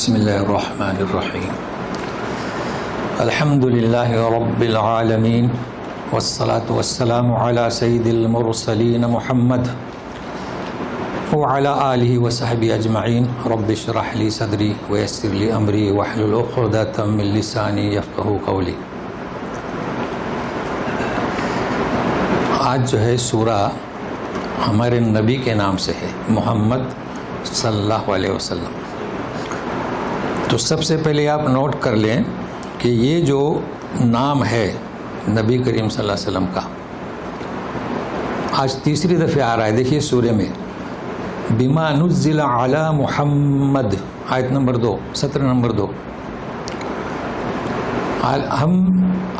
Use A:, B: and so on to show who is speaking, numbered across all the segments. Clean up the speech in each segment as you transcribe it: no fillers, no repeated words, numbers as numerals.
A: بسم اللہ الرحمن الرحیم الحمد للہ رب العالمین والصلاة والسلام علی سید المرسلین محمد وعلی آلہ وصحبہ اجمعین رب اشرح لی صدری ویسر لی امری واحلل عقدۃ من لسانی یفقہوا قولی۔ آج جو ہے سورہ ہمارے نبی کے نام سے ہے، محمد صلی اللہ علیہ وسلم۔ تو سب سے پہلے آپ نوٹ کر لیں کہ یہ جو نام ہے نبی کریم صلی اللہ علیہ وسلم کا، آج تیسری دفعہ آ رہا ہے۔ دیکھیے سورہ میں بما نزل علی محمد، آیت نمبر 2، سطر نمبر 2۔ ہم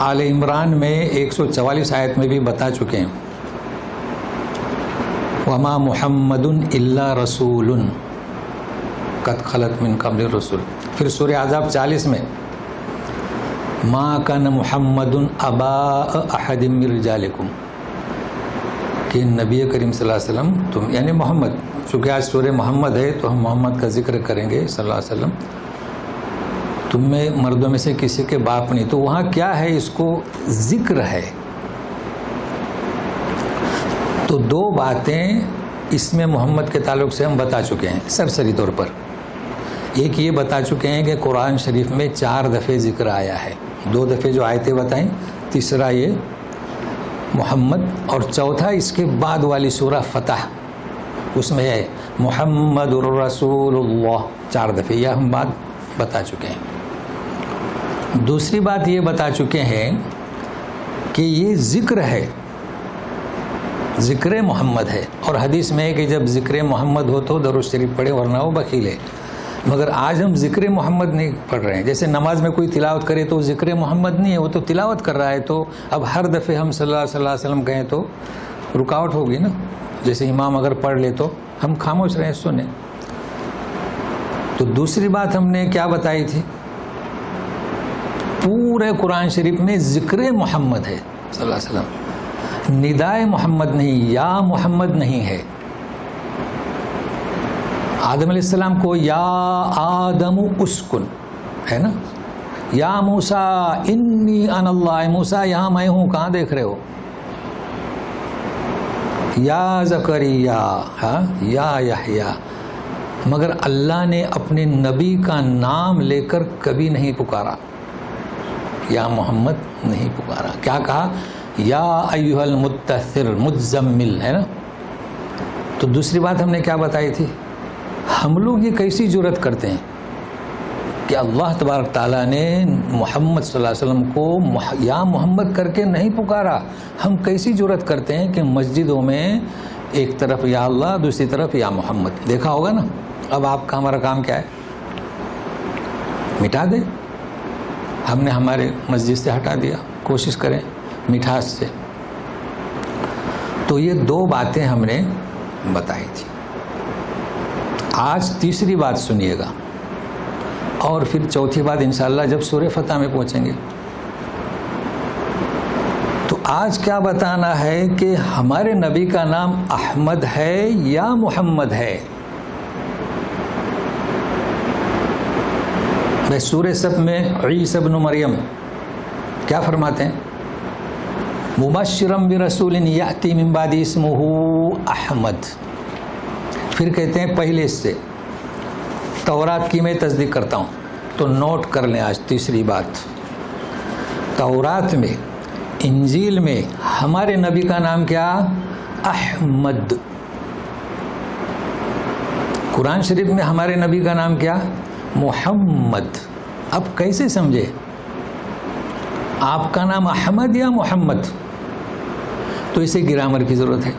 A: آل عمران میں 144 آیت میں بھی بتا چکے ہیں، وما محمد الا رسول قد خلت من قبل الرسل۔ پھر سورہ احزاب 40 میں ما کان محمد ابا احد من رجالکم، کہ نبی کریم صلی اللہ علیہ وسلم تم، یعنی محمد، چونکہ آج سورہ محمد ہے تو ہم محمد کا ذکر کریں گے صلی اللہ علیہ وسلم، تم میں مردوں میں سے کسی کے باپ نہیں۔ تو وہاں کیا ہے، اس کو ذکر ہے۔ تو دو باتیں اس میں محمد کے تعلق سے ہم بتا چکے ہیں سرسری طور پر۔ ایک یہ بتا چکے ہیں کہ قرآن شریف میں 4 دفعے ذکر آیا ہے، 2 دفعے جو آیتیں بتائیں، تیسرا یہ محمد، اور چوتھا اس کے بعد والی سورہ فتح، اس میں ہے محمد الرسول اللہ، 4 دفعے، یہ ہم بات بتا چکے ہیں۔ دوسری بات یہ بتا چکے ہیں کہ یہ ذکر ہے، ذکر محمد ہے، اور حدیث میں ہے کہ جب ذکر محمد ہو تو درود شریف پڑھے ورنہ وہ بخیل ہے۔ مگر آج ہم ذکر محمد نہیں پڑھ رہے ہیں۔ جیسے نماز میں کوئی تلاوت کرے تو ذکر محمد نہیں ہے، وہ تو تلاوت کر رہا ہے، تو اب ہر دفعے ہم صلی اللہ علیہ وسلم کہیں تو رکاوٹ ہوگی نا۔ جیسے امام اگر پڑھ لے تو ہم خاموش رہیں، سنیں۔ تو دوسری بات ہم نے کیا بتائی تھی، پورے قرآن شریف میں ذکر محمد ہے صلی اللہ علیہ وسلم، ندائے محمد نہیں، یا محمد نہیں ہے۔ آدم علیہ السلام کو یا آدم اسکن ہے نا، یا موسیٰ انی انا اللہ، موسیٰ یہاں میں ہوں، کہاں دیکھ رہے ہو؟ یا زکریا، یا یحییٰ، مگر اللہ نے اپنے نبی کا نام لے کر کبھی نہیں پکارا، یا محمد نہیں پکارا۔ کیا کہا؟ یا ایھا المدثر، مزمل، ہے نا۔ تو دوسری بات ہم نے کیا بتائی تھی، ہم لوگ یہ کیسی جرت کرتے ہیں کہ اللہ تبارک تعالیٰ نے محمد صلی اللہ علیہ وسلم کو یا محمد کر کے نہیں پکارا۔ ہم کیسی جرت کرتے ہیں کہ مسجدوں میں ایک طرف یا اللہ، دوسری طرف یا محمد، دیکھا ہوگا نا۔ اب آپ کا ہمارا کام کیا ہے، مٹا دیں۔ ہم نے ہمارے مسجد سے ہٹا دیا، کوشش کریں مٹھاس سے۔ تو یہ 2 باتیں ہم نے بتائی تھی۔ آج تیسری بات سنیے گا، اور پھر چوتھی بات انشاءاللہ جب سورہ فتح میں پہنچیں گے۔ تو آج کیا بتانا ہے کہ ہمارے نبی کا نام احمد ہے یا محمد ہے۔ سورہ سب میں عیسی ابن مریم کیا فرماتے ہیں، مبشرا برسول یأتی من بعد اسمہ احمد۔ پھر کہتے ہیں پہلے سے تورات کی میں تصدیق کرتا ہوں۔ تو نوٹ کر لیں آج تیسری بات، تورات میں، انجیل میں ہمارے نبی کا نام کیا؟ احمد۔ قرآن شریف میں ہمارے نبی کا نام کیا؟ محمد۔ اب کیسے سمجھے، آپ کا نام احمد یا محمد؟ تو اسے گرامر کی ضرورت ہے،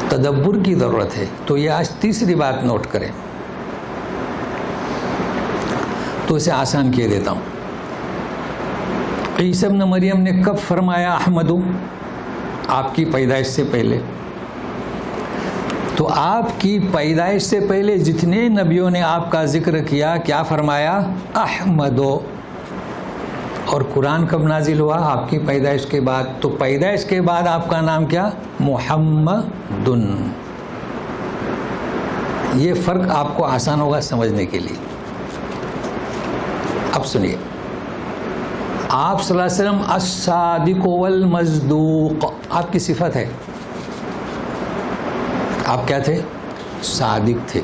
A: تدبر کی ضرورت ہے۔ تو یہ آج تیسری بات نوٹ کریں، تو اسے آسان کیے دیتا ہوں۔ عیسی ابن مریم نے کب فرمایا احمد؟ آپ کی پیدائش سے پہلے۔ تو آپ کی پیدائش سے پہلے جتنے نبیوں نے آپ کا ذکر کیا، کیا فرمایا؟ احمد۔ اور قرآن کب نازل ہوا؟ آپ کی پیدائش کے بعد۔ تو پیدائش کے بعد آپ کا نام کیا؟ محمد۔ یہ فرق آپ کو آسان ہوگا سمجھنے کے لیے. اب سنیے, آپ صلی اللہ علیہ وسلم الصادق والمصدوق آپ کی صفت ہے. آپ کیا تھے؟ صادق تھے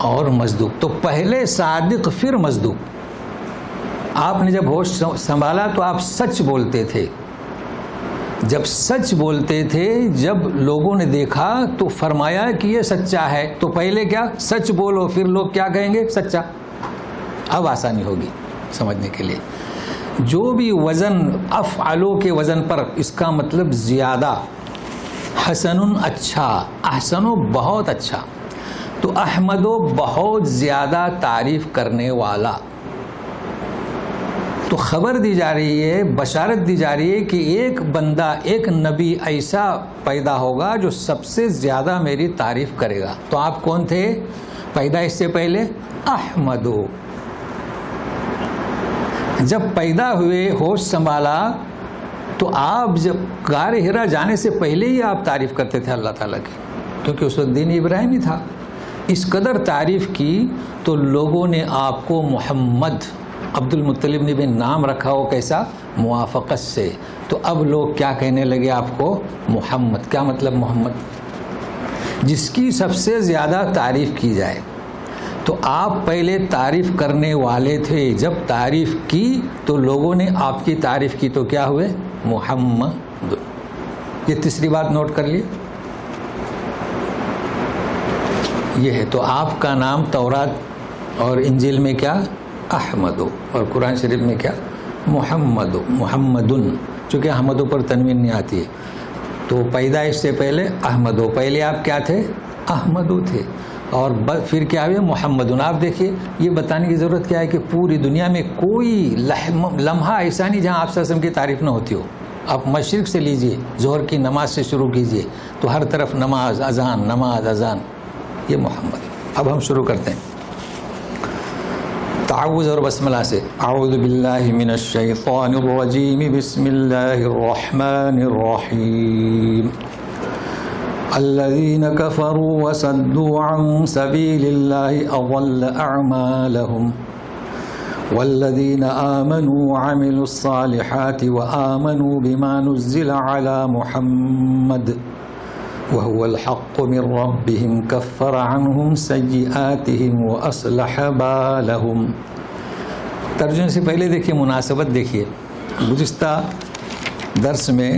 A: اور مصدوق. تو پہلے صادق پھر مصدوق. آپ نے جب ہوش سنبھالا تو آپ سچ بولتے تھے. جب سچ بولتے تھے, جب لوگوں نے دیکھا تو فرمایا کہ یہ سچا ہے, تو پہلے کیا؟ سچ بولو, پھر لوگ کیا کہیں گے؟ سچا. اب آسانی ہوگی سمجھنے کے لیے. جو بھی وزن افعلو کے وزن پر, اس کا مطلب زیادہ. حسن اچھا, احسنو بہت اچھا, تو احمدو بہت زیادہ تعریف کرنے والا. تو خبر دی جا رہی ہے, بشارت دی جا رہی ہے کہ ایک بندہ, ایک نبی ایسا پیدا ہوگا جو سب سے زیادہ میری تعریف کرے گا. تو آپ کون تھے پیدا اس سے پہلے؟ احمدو. جب پیدا ہوئے, ہوش سنبھالا, تو آپ جب غار ہرا جانے سے پہلے ہی آپ تعریف کرتے تھے اللہ تعالیٰ کی, کیونکہ اس وقت دین ابراہیمی تھا. اس قدر تعریف کی تو لوگوں نے آپ کو محمد, عبد المطلب نے بھی نام رکھا ہو کیسا؟ موافقت سے. تو اب لوگ کیا کہنے لگے آپ کو؟ محمد. کیا مطلب محمد؟ جس کی سب سے زیادہ تعریف کی جائے. تو آپ پہلے تعریف کرنے والے تھے. جب تعریف کی تو لوگوں نے آپ کی تعریف کی تو کیا ہوئے؟ محمد. یہ تیسری بات نوٹ کر لیے. یہ ہے. تو آپ کا نام تورات اور انجیل میں کیا؟ احمدو, اور قرآن شریف میں کیا؟ محمدو, محمدن. چونکہ احمدو پر تنوین نہیں آتی ہے, تو پیدائش سے پہلے احمدو. پہلے آپ کیا تھے؟ احمدو تھے, اور پھر کیا ہوئے؟ محمدن. آپ دیکھیے, یہ بتانے کی ضرورت کیا ہے کہ پوری دنیا میں کوئی لمحہ ایسا نہیں جہاں آپ صلی اللہ علیہ وسلم کی تعریف نہ ہوتی ہو. آپ مشرق سے لیجئے, ظہر کی نماز سے شروع کیجئے, تو ہر طرف نماز, اذان, نماز, اذان. یہ محمد. اب ہم شروع کرتے ہیں تعوذ اور بسملہ سے. اعوذ باللہ من الشیطان الرجیم, بسم اللہ الرحمن الرحیم. الذین کفروا وصدوا عن سبیل اللہ اضل اعمالهم والذین آمنوا وعملوا الصالحات وآمنوا بما نزل على محمد وهو الحق من ربهم كفر عنهم سيئاتهم وأصلح بالهم. ترجمے سے پہلے دیکھیے, مناسبت دیکھیے. گزشتہ درس میں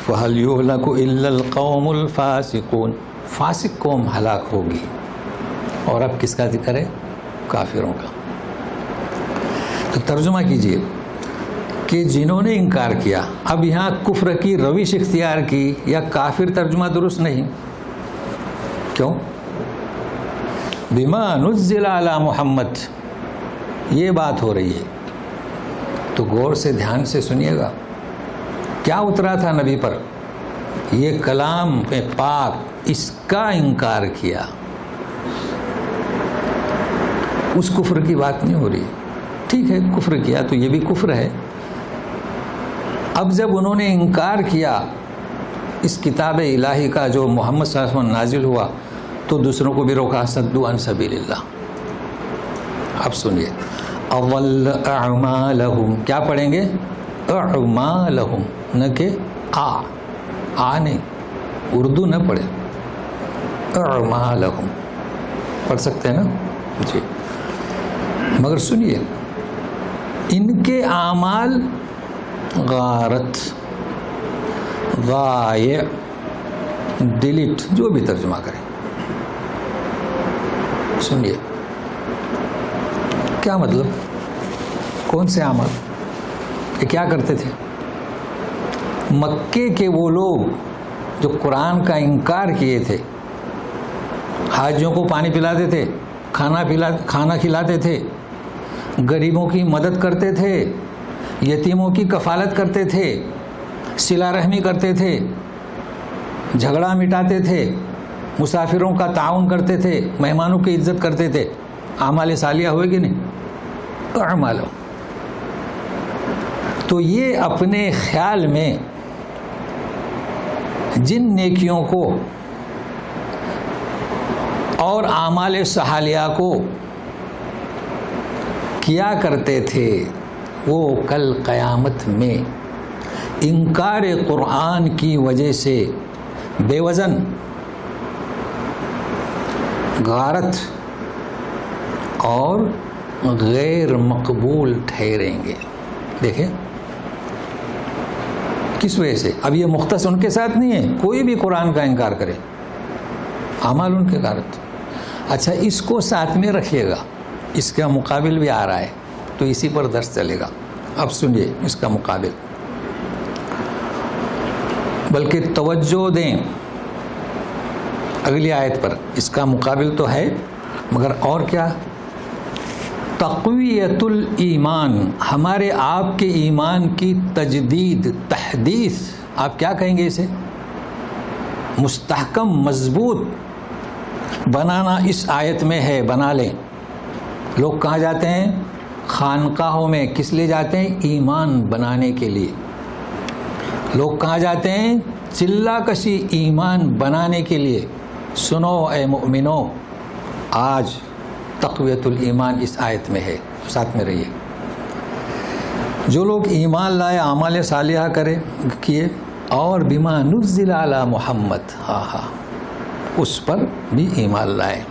A: فَهَلْ يُهْلَكُ إِلَّا الْقَوْمُ الْفَاسِقُونَ, فاسق قوم ہلاک ہوگی. اور اب کس کا ذکر ہے؟ کافروں کا. تو ترجمہ کیجئے کہ جنہوں نے انکار کیا. اب یہاں کفر کی روش اختیار کی, یا کافر ترجمہ درست نہیں. کیوں؟ بما نزل علی محمد, یہ بات ہو رہی ہے. تو غور سے, دھیان سے سنیے گا. کیا اترا تھا نبی پر؟ یہ کلام پاک, اس کا انکار کیا. اس کفر کی بات نہیں ہو رہی. ٹھیک ہے, کفر کیا تو یہ بھی کفر ہے. اب جب انہوں نے انکار کیا اس کتاب الہی کا جو محمد صلی اللہ علیہ وسلم نازل ہوا, تو دوسروں کو بھی روکا. صدوا عن سبیل اللہ. اب سنیے, اضل اعمالهم. کیا پڑھیں گے؟ اعمالهم, نہ کہ آ نہیں, اردو نہ پڑھے, اعمالهم پڑھ سکتے ہیں نا جی. مگر سنیے, ان کے اعمال غارت, غایع, ڈیلیٹ, جو بھی ترجمہ کریں. سنیے کیا مطلب, کون سے اعمال, یہ کیا کرتے تھے؟ مکے کے وہ لوگ جو قرآن کا انکار کیے تھے, حاجیوں کو پانی پلاتے تھے, کھانا کھلاتے تھے, غریبوں کی مدد کرتے تھے, یتیموں کی کفالت کرتے تھے, صلہ رحمی کرتے تھے, جھگڑا مٹاتے تھے, مسافروں کا تعاون کرتے تھے, مہمانوں کی عزت کرتے تھے. اعمال صالحہ ہوئے کہ نہیں؟ اعمال. تو یہ اپنے خیال میں جن نیکیوں کو اور اعمال صالحہ کو کیا کرتے تھے وہ کل قیامت میں انکار قرآن کی وجہ سے بے وزن، غارت اور غیر مقبول ٹھہریں گے۔ دیکھیں کس وجہ سے؟ اب یہ مختص ان کے ساتھ نہیں ہے، کوئی بھی قرآن کا انکار کرے اعمال ان کے غارت۔ اچھا اس کو ساتھ میں رکھیے گا، اس کا مقابل بھی آ رہا ہے تو اسی پر درس چلے گا۔ اب سنیے اس کا مقابل، بلکہ توجہ دیں اگلی آیت پر۔ اس کا مقابل تو ہے مگر اور کیا؟ تقویت الایمان، ہمارے آپ کے ایمان کی تجدید، تحدیث، آپ کیا کہیں گے اسے؟ مستحکم، مضبوط بنانا اس آیت میں ہے، بنا لیں۔ لوگ کہاں جاتے ہیں؟ خانقاہوں میں، کس لیے جاتے ہیں؟ ایمان بنانے کے لیے۔ لوگ کہاں جاتے ہیں؟ چلہ کشی، ایمان بنانے کے لیے۔ سنو اے مومنو، آج تقویت الایمان اس آیت میں ہے، ساتھ میں رہیے۔ جو لوگ ایمان لائے، اعمال صالحہ کیے، اور بما نزل علی محمد، اس پر بھی ایمان لائے۔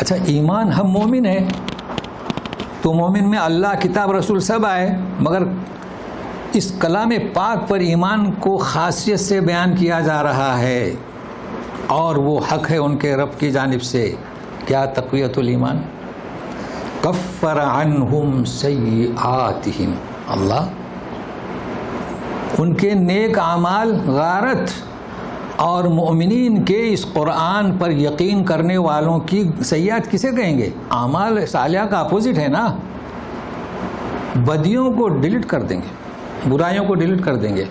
A: اچھا ایمان، ہم مومن ہیں تو مومن میں اللہ، کتاب، رسول سب آئے، مگر اس کلام پاک پر ایمان کو خاصیت سے بیان کیا جا رہا ہے، اور وہ حق ہے ان کے رب کی جانب سے۔ کیا؟ تقویت الایمان۔ کفر عنہم سیئاتہم، اللہ ان کے نیک اعمال، غارت اور مومنین کے اس قرآن پر یقین کرنے والوں کی سیئات کسے کہیں گے؟ اعمال صالحہ کا اپوزٹ ہے نا، بدیوں کو ڈیلیٹ کر دیں گے، برائیوں کو ڈیلیٹ کر دیں گے۔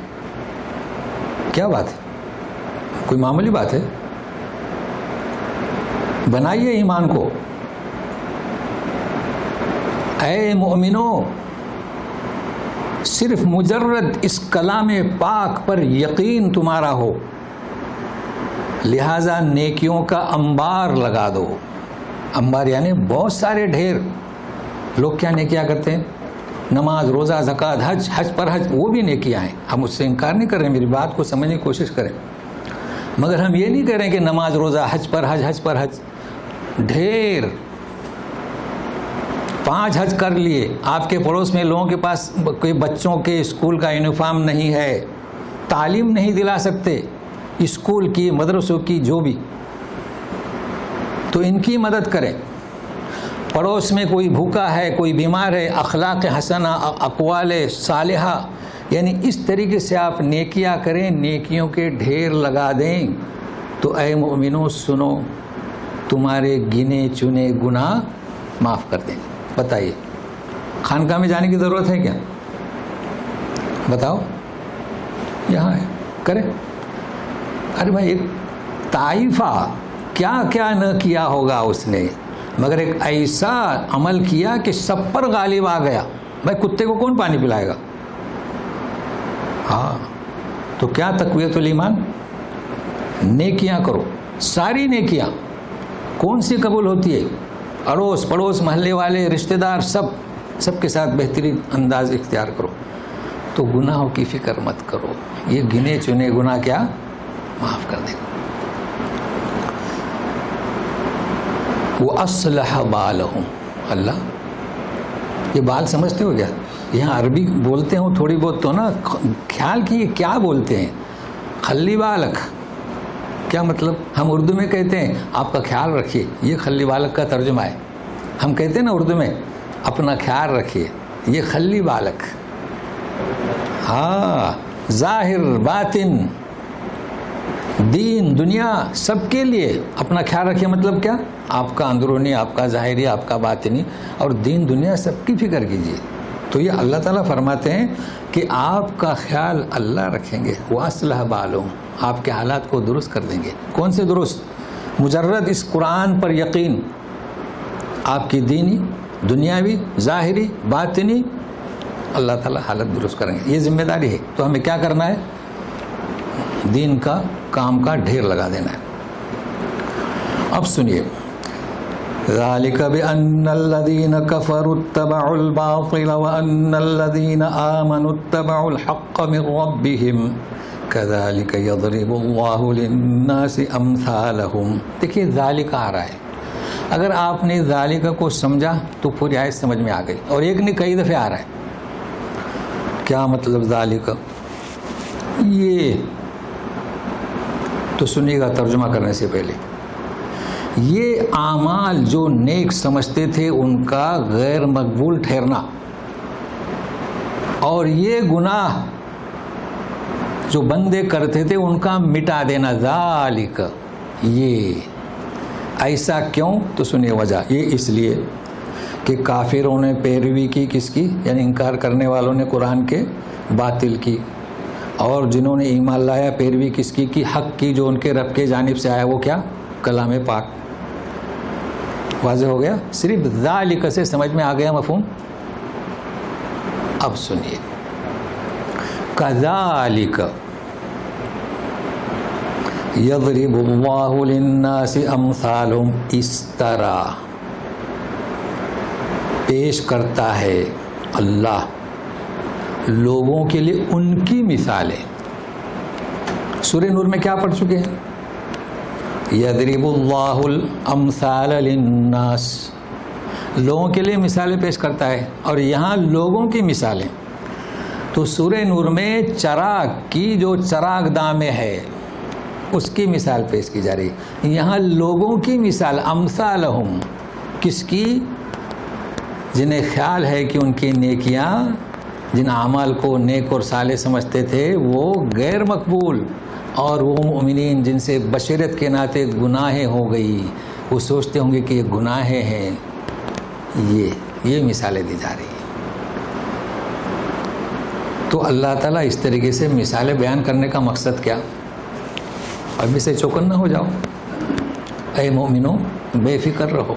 A: کیا بات ہے؟ کوئی معمولی بات ہے؟ بنائیے ایمان کو۔ اے مومنو، صرف مجرد اس کلام پاک پر یقین تمہارا ہو، لہذا نیکیوں کا انبار لگا دو۔ انبار یعنی بہت سارے ڈھیر۔ لوگ کیا نیکیاں کرتے ہیں؟ نماز، روزہ، زکوٰۃ، حج پر حج، وہ بھی نیکیاں ہیں، ہم اس سے انکار نہیں کر رہے ہیں، میری بات کو سمجھنے کی کوشش کریں۔ مگر ہم یہ نہیں کہہ رہے ہیں کہ نماز، روزہ، حج پر حج، حج پر حج، ڈھیر 5 حج کر لیے۔ آپ کے پڑوس میں لوگوں کے پاس کوئی بچوں کے اسکول کا یونیفارم نہیں ہے، تعلیم نہیں دلا سکتے، اسکول کی، مدرسوں کی، جو بھی، تو ان کی مدد کریں۔ پڑوس میں کوئی بھوکا ہے، کوئی بیمار ہے، اخلاق حسنہ، اقوال صالحہ، یعنی اس طریقے سے آپ نیکیاں کریں، نیکیوں کے ڈھیر لگا دیں، تو اے مومنو سنو، تمہارے گنے چنے گناہ معاف کر دیں گے۔ بتائیے خانقاہ میں جانے کی ضرورت ہے کیا؟ بتاؤ، یہاں ہے، کریں۔ ارے بھائی ایک طائفہ کیا کیا نہ کیا ہوگا اس نے، مگر ایک ایسا عمل کیا کہ سب پر غالب آ گیا۔ بھائی کتے کو کون پانی پلائے گا؟ ہاں، تو کیا تقویت الایمان؟ نیکیاں کرو، ساری نیکیاں۔ کون سی قبول ہوتی ہے؟ اڑوس پڑوس، محلے والے، رشتہ دار، سب کے ساتھ بہترین انداز اختیار کرو، تو گناہوں کی فکر مت کرو، یہ گنے چنے گناہ کیا معاف کر دیں۔ وَأَصْلَحَ بَالَهُمْ، اللہ، یہ بال سمجھتے ہو کیا؟ یہاں عربی بولتے ہوں تھوڑی بہت تو نا، خیال کیے کیا بولتے ہیں؟ خلی بالک، کیا مطلب؟ ہم اردو میں کہتے ہیں آپ کا خیال رکھیے، یہ خلی بالک کا ترجمہ ہے۔ ہم کہتے ہیں نا اردو میں اپنا خیال رکھیے، یہ خلی بالک۔ ہاں، ظاہر باطن، دین دنیا سب کے لیے اپنا خیال رکھیے، مطلب کیا؟ آپ کا اندرونی، آپ کا ظاہری، آپ کا باطنی، اور دین دنیا سب کی فکر کیجیے۔ تو یہ اللہ تعالیٰ فرماتے ہیں کہ آپ کا خیال اللہ رکھیں گے، وَأَصْلَحَ بَالَهُمْ، آپ کے حالات کو درست کر دیں گے۔ کون سے درست؟ مجرد اس قرآن پر یقین، آپ کی دینی، دنیاوی، ظاہری، باطنی، اللہ تعالیٰ حالت درست کریں گے۔ یہ ذمہ داری ہے، تو ہمیں کیا کرنا ہے؟ دین کا کام کا ڈھیر لگا دینا ہے۔ اب سنیے، ذالک بأن الذین کفروا اتبعوا الباطل وأن الذین آمنوا اتبعوا الحق من ربهم کذالک یضرب اللہ للناس امثالهم۔ دیکھیے ذالک آ رہا ہے، اگر آپ نے ذالک کو سمجھا تو پوری آیت سمجھ میں آ گئی، اور ایک نہیں کئی دفعہ آ رہا ہے۔ کیا مطلب ذالک؟ یہ تو سنیے گا ترجمہ کرنے سے پہلے، یہ اعمال جو نیک سمجھتے تھے ان کا غیر مقبول ٹھہرنا، اور یہ گناہ جو بندے کرتے تھے ان کا مٹا دینا، ذالک۔ یہ ایسا کیوں؟ تو سنیے وجہ، یہ اس لیے کہ کافروں نے پیروی کی کس کی؟ یعنی انکار کرنے والوں نے قرآن کے باطل کی، اور جنہوں نے ایمان لایا پیروی کس کی؟ حق کی، جو ان کے رب کے جانب سے آیا، وہ کیا؟ کلام پاک۔ واضح ہو گیا؟ صرف ذالک سے سمجھ میں آ گیا مفہوم؟ اب سنیے، کذالک یضرب اللہ للناس امثالہم، اس طرح پیش کرتا ہے اللہ لوگوں کے لیے ان کی مثالیں۔ سورہ نور میں کیا پڑھ چکے ہیں؟ یضرب اللہ الامثال للناس، لوگوں کے لیے مثالیں پیش کرتا ہے، اور یہاں لوگوں کی مثالیں۔ تو سورہ نور میں چراغ کی جو چراغ داں میں ہے اس کی مثال پیش کی جا رہی ہے، یہاں لوگوں کی مثال، امثالہم، کس کی؟ جنہیں خیال ہے کہ ان کی نیکیاں، جن اعمال کو نیک اور صالح سمجھتے تھے وہ غیر مقبول، اور وہ مومنین جن سے بشریت کے ناطے گناہیں ہو گئی، وہ سوچتے ہوں گے کہ یہ گناہیں ہیں، یہ مثالیں دی جا رہی ہیں۔ تو اللہ تعالیٰ اس طریقے سے مثالیں بیان کرنے کا مقصد کیا؟ ابھی سے چوکن نہ ہو جاؤ، اے مومنوں بے فکر رہو،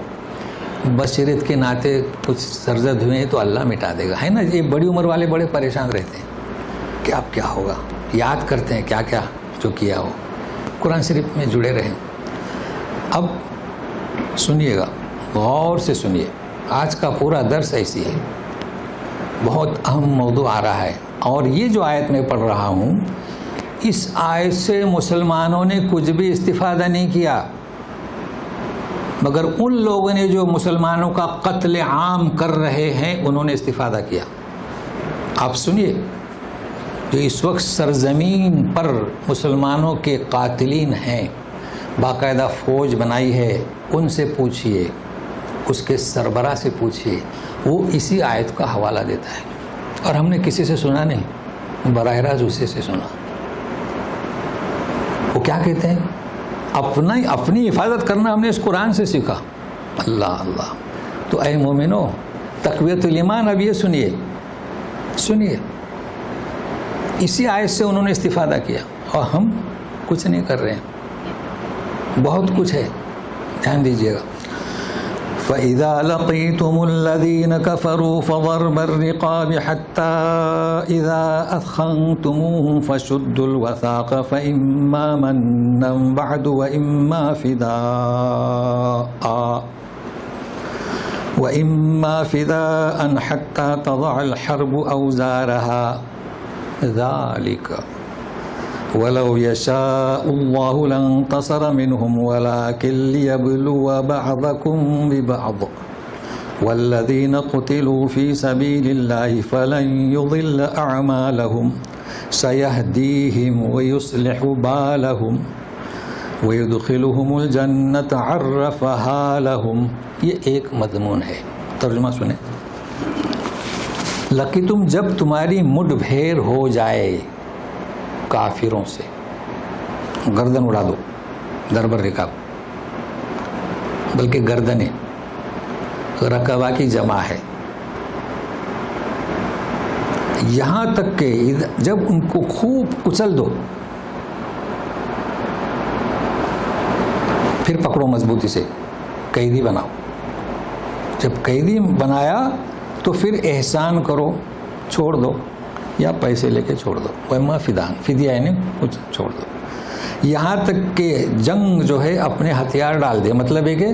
A: بشریت کے ناطے کچھ سرزد ہوئے ہیں تو اللہ مٹا دے گا، ہے نا؟ یہ بڑی عمر والے بڑے پریشان رہتے ہیں کہ اب کیا ہوگا، یاد کرتے ہیں کیا کیا جو کیا ہو، قرآن شریف میں جڑے رہیں۔ اب سنیے گا، غور سے سنیے، آج کا پورا درس ایسی ہے، بہت اہم موضوع آ رہا ہے، اور یہ جو آیت میں پڑھ رہا ہوں اس آیت سے مسلمانوں نے کچھ بھی استفادہ نہیں کیا، مگر ان لوگوں نے جو مسلمانوں کا قتل عام کر رہے ہیں انہوں نے استفادہ کیا۔ آپ سنیے، جو اس وقت سرزمین پر مسلمانوں کے قاتلین ہیں، باقاعدہ فوج بنائی ہے، ان سے پوچھئے، اس کے سربراہ سے پوچھئے، وہ اسی آیت کا حوالہ دیتا ہے، اور ہم نے کسی سے سنا نہیں، براہ راست اسی سے سنا۔ وہ کیا کہتے ہیں؟ اپنی حفاظت کرنا ہم نے اس قرآن سے سیکھا۔ اللہ اللہ! تو اے مومنو، تقویت الایمان، اب یہ سنیے، اسی آیت سے انہوں نے استفادہ کیا، اور ہم کچھ نہیں کر رہے ہیں، بہت کچھ ہے، دھیان دیجیے گا۔ فَإِذَا لَقِيتُمُ الَّذِينَ كَفَرُوا فَضَرْبَ الرِّقَابِ حَتَّى إِذَا أَثْخَنْتُمُوهُمْ فَشُدُّوا الْوَثَاقَ فَإِمَّا مَنًّا بَعْدُ وَإِمَّا فِدَاءً حَتَّى تَضَعَ الْحَرْبُ أَوْزَارَهَا ذَلِكَ وَلَوْ يَشَاءُ اللَّهُ لَانتَصَرَ مِنْهُمْ وَلَكِنْ لِيَبْلُوَ بَعْضَكُمْ بِبَعْضٍ وَالَّذِينَ قُتِلُوا فِي سَبِيلِ اللَّهِ فَلَنْ يُضِلَّ أَعْمَالَهُمْ سَيَهْدِيهِمْ وَيُصْلِحُ بَالَهُمْ وَيُدْخِلُهُمُ الْجَنَّةَ عَرَّفَهَا لَهُمْ۔ یہ ایک مضمون ہے، ترجمہ سنیں۔ لقیتم، جب تمہاری مڈ بھیر ہو جائے کافروں سے، گردن اڑا دو، دربر رکاب، بلکہ گردنیں، رکبہ کی جمع ہے، یہاں تک کہ جب ان کو خوب کچل دو، پھر پکڑو مضبوطی سے، قیدی بناؤ، جب قیدی بنایا تو پھر احسان کرو، چھوڑ دو، یا پیسے لے کے چھوڑ دو، وَإِمَّا فِدَاءً، فدیہ یعنی کچھ چھوڑ دو، یہاں تک کہ جنگ جو ہے اپنے ہتھیار ڈال دے، مطلب ہے کہ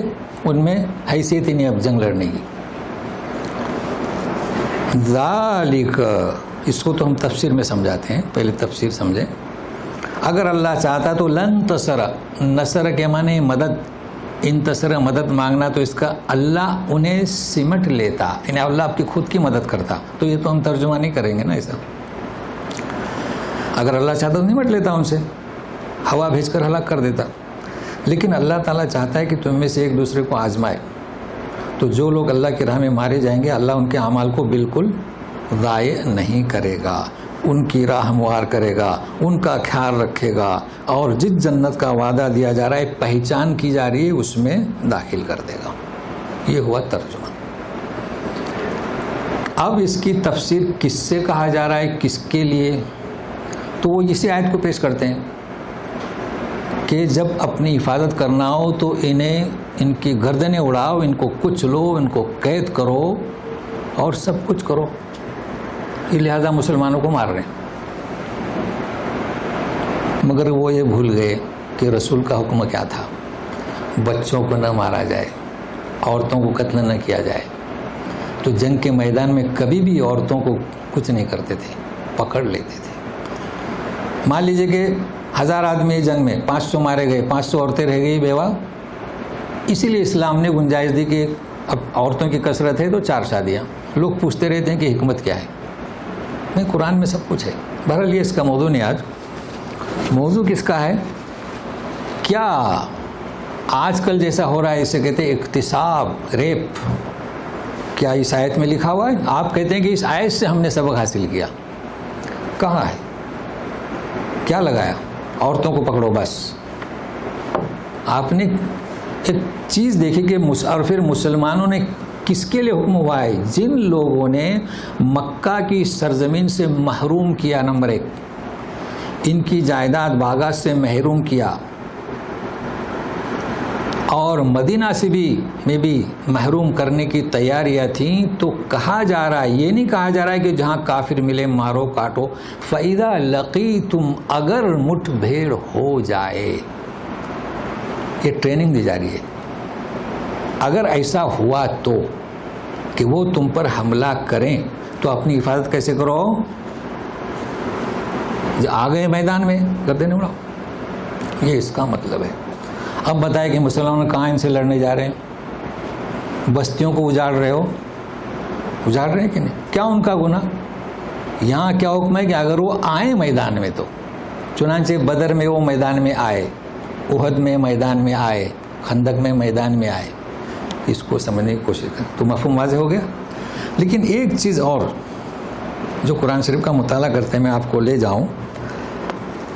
A: ان میں حیثیت ہی نہیں اب جنگ لڑنے کی. ذالک، اس کو تو ہم تفسیر میں سمجھاتے ہیں، پہلے تفسیر سمجھیں. اگر اللہ چاہتا تو لن تصر، نصر کے معنی مدد، انتصر مدد مانگنا، تو اس کا اللہ انہیں سمٹ لیتا، یعنی اللہ آپ کی خود کی مدد کرتا. تو یہ تو ہم ترجمہ نہیں کریں گے نا ایسا. اگر اللہ چاہتا تو نمٹ لیتا ان سے، ہوا بھیج کر ہلاک کر دیتا. لیکن اللہ تعالیٰ چاہتا ہے کہ تم میں سے ایک دوسرے کو آزمائے. تو جو لوگ اللہ کی راہ میں مارے جائیں گے، اللہ ان کے اعمال کو بالکل ضائع نہیں کرے گا، ان کی راہ ہموار کرے گا، ان کا خیال رکھے گا، اور جس جنت کا وعدہ دیا جا رہا ہے، پہچان کی جا رہی ہے، اس میں داخل کر دے گا. یہ ہوا ترجمہ. اب اس کی تفسیر کس سے کہا جا رہا ہے، کس کے لیے، تو وہ اسی آیت کو پیش کرتے ہیں کہ جب اپنی حفاظت کرنا ہو تو انہیں، ان کی گردنیں اڑاؤ، ان کو کچلو، ان کو قید کرو اور سب کچھ کرو. لہذا مسلمانوں کو مار رہے ہیں. مگر وہ یہ بھول گئے کہ رسول کا حکم کیا تھا، بچوں کو نہ مارا جائے، عورتوں کو قتل نہ کیا جائے. تو جنگ کے میدان میں کبھی بھی عورتوں کو کچھ نہیں کرتے تھے، پکڑ لیتے تھے. مان لیجئے کہ 1000 آدمی جنگ میں 500 مارے گئے، 500 عورتیں رہ گئی بیوہ. اسی لیے اسلام نے گنجائش دی کہ اب عورتوں کی کثرت ہے تو 4 شادیاں. لوگ پوچھتے رہتے ہیں کہ حکمت کیا ہے. نہیں، قرآن میں سب کچھ ہے. بہرحال یہ اس کا موضوع نہیں. آج موضوع کس کا ہے؟ کیا آج کل جیسا ہو رہا ہے اسے کہتے ہیں اغتصاب، ریپ، کیا اس آیت میں لکھا ہوا ہے؟ آپ کہتے ہیں کہ اس آیت سے ہم نے سبق حاصل کیا. کہاں ہے؟ کیا لگایا؟ عورتوں کو پکڑو بس. آپ نے ایک چیز دیکھی کہ اور پھر مسلمانوں نے کس کے لیے حکم ہوا ہے؟ جن لوگوں نے مکہ کی سرزمین سے محروم کیا، نمبر 1، ان کی جائیداد باغات سے محروم کیا، اور مدینہ سے بھی محروم کرنے کی تیاریاں تھیں. تو کہا جا رہا ہے، یہ نہیں کہا جا رہا ہے کہ جہاں کافر ملے مارو کاٹو. فَإِذَا لَقِيتُمْ، اگر مٹھ بھیڑ ہو جائے، یہ ٹریننگ دی جا رہی ہے. اگر ایسا ہوا تو کہ وہ تم پر حملہ کریں تو اپنی حفاظت کیسے کرو؟ آ گئے میدان میں گردن اڑاؤ. یہ اس کا مطلب ہے. اب بتائے کہ مسلمان کہاں ان سے لڑنے جا رہے ہیں؟ بستیوں کو اجاڑ رہے ہو، اجاڑ رہے ہیں کہ نہیں؟ کیا ان کا گناہ؟ یہاں کیا حکم ہے کہ اگر وہ آئیں میدان میں تو، چنانچہ بدر میں وہ میدان میں آئے، احد میں میدان میں آئے، خندق میں میدان میں آئے. اس کو سمجھنے کی کوشش کریں تو مفہوم واضح ہو گیا. لیکن ایک چیز اور جو قرآن شریف کا مطالعہ کرتے ہیں، میں آپ کو لے جاؤں،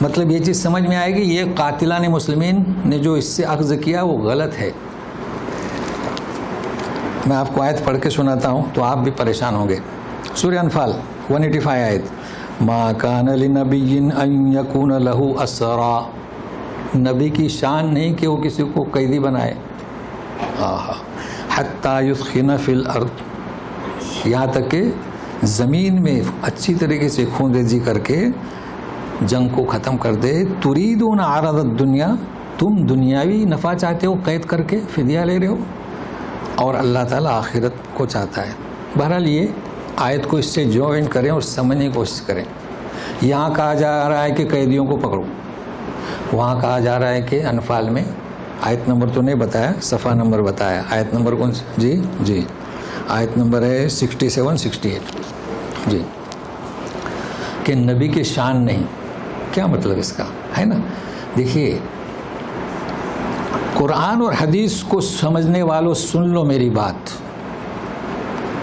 A: مطلب یہ چیز سمجھ میں آئے گی یہ قاتلان مسلمین نے جو اس سے اخذ کیا وہ غلط ہے. میں آپ کو آیت پڑھ کے سناتا ہوں تو آپ بھی پریشان ہوں گے. سورہ انفال 185 آیت، ما کان لنبی ان یکون لہ اسرا، نبی کی شان نہیں کہ وہ کسی کو قیدی بنائے. حتی یثخن فی الارض، یہاں تک کہ زمین میں اچھی طریقے سے خون ریزی کر کے جنگ کو ختم کر دے. تریدون عرض الدنیا، تم دنیاوی نفع چاہتے ہو قید کر کے، فدیہ لے رہے ہو، اور اللہ تعالیٰ آخرت کو چاہتا ہے. بہرحال یہ آیت کو اس سے جوائن کریں اور سمجھنے کی کوشش کریں. یہاں کہا جا رہا ہے کہ قیدیوں کو پکڑو، وہاں کہا جا رہا ہے کہ انفال میں، آیت نمبر تو نہیں بتایا، صفحہ نمبر بتایا. آیت نمبر کون سی؟ جی آیت نمبر ہے 67 68. جی، کہ نبی کی شان نہیں. کیا مطلب اس کا ہے نا؟ دیکھیے، قرآن اور حدیث کو سمجھنے والوں سن لو میری بات.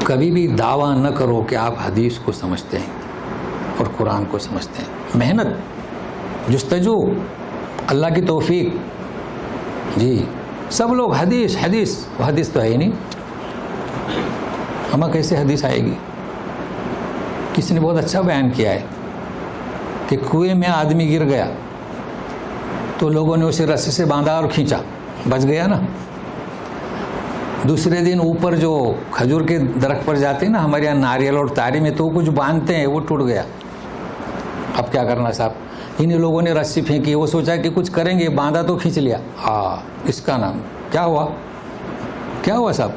A: کبھی بھی دعویٰ نہ کرو کہ آپ حدیث کو سمجھتے ہیں اور قرآن کو سمجھتے ہیں. محنت، جستجو، اللہ کی توفیق. جی، سب لوگ حدیث حدیث، وہ حدیث تو ہے ہی نہیں. ہمیں کیسے حدیث آئے گی؟ کسی نے بہت اچھا بیان کیا ہے کہ کنویں میں آدمی گر گیا تو لوگوں نے اسے رسی سے باندھا اور کھینچا، بچ گیا نا. دوسرے دن اوپر جو کھجور کے درخت پر جاتے ہیں نا ہمارے یہاں ناریل اور تاری میں، تو کچھ باندھتے ہیں، وہ ٹوٹ گیا. اب کیا کرنا صاحب؟ انہیں لوگوں نے رسی پھینکی, وہ سوچا کہ کچھ کریں گے, باندھا تو کھینچ لیا, اس کا نام کیا ہوا, کیا ہوا صاحب؟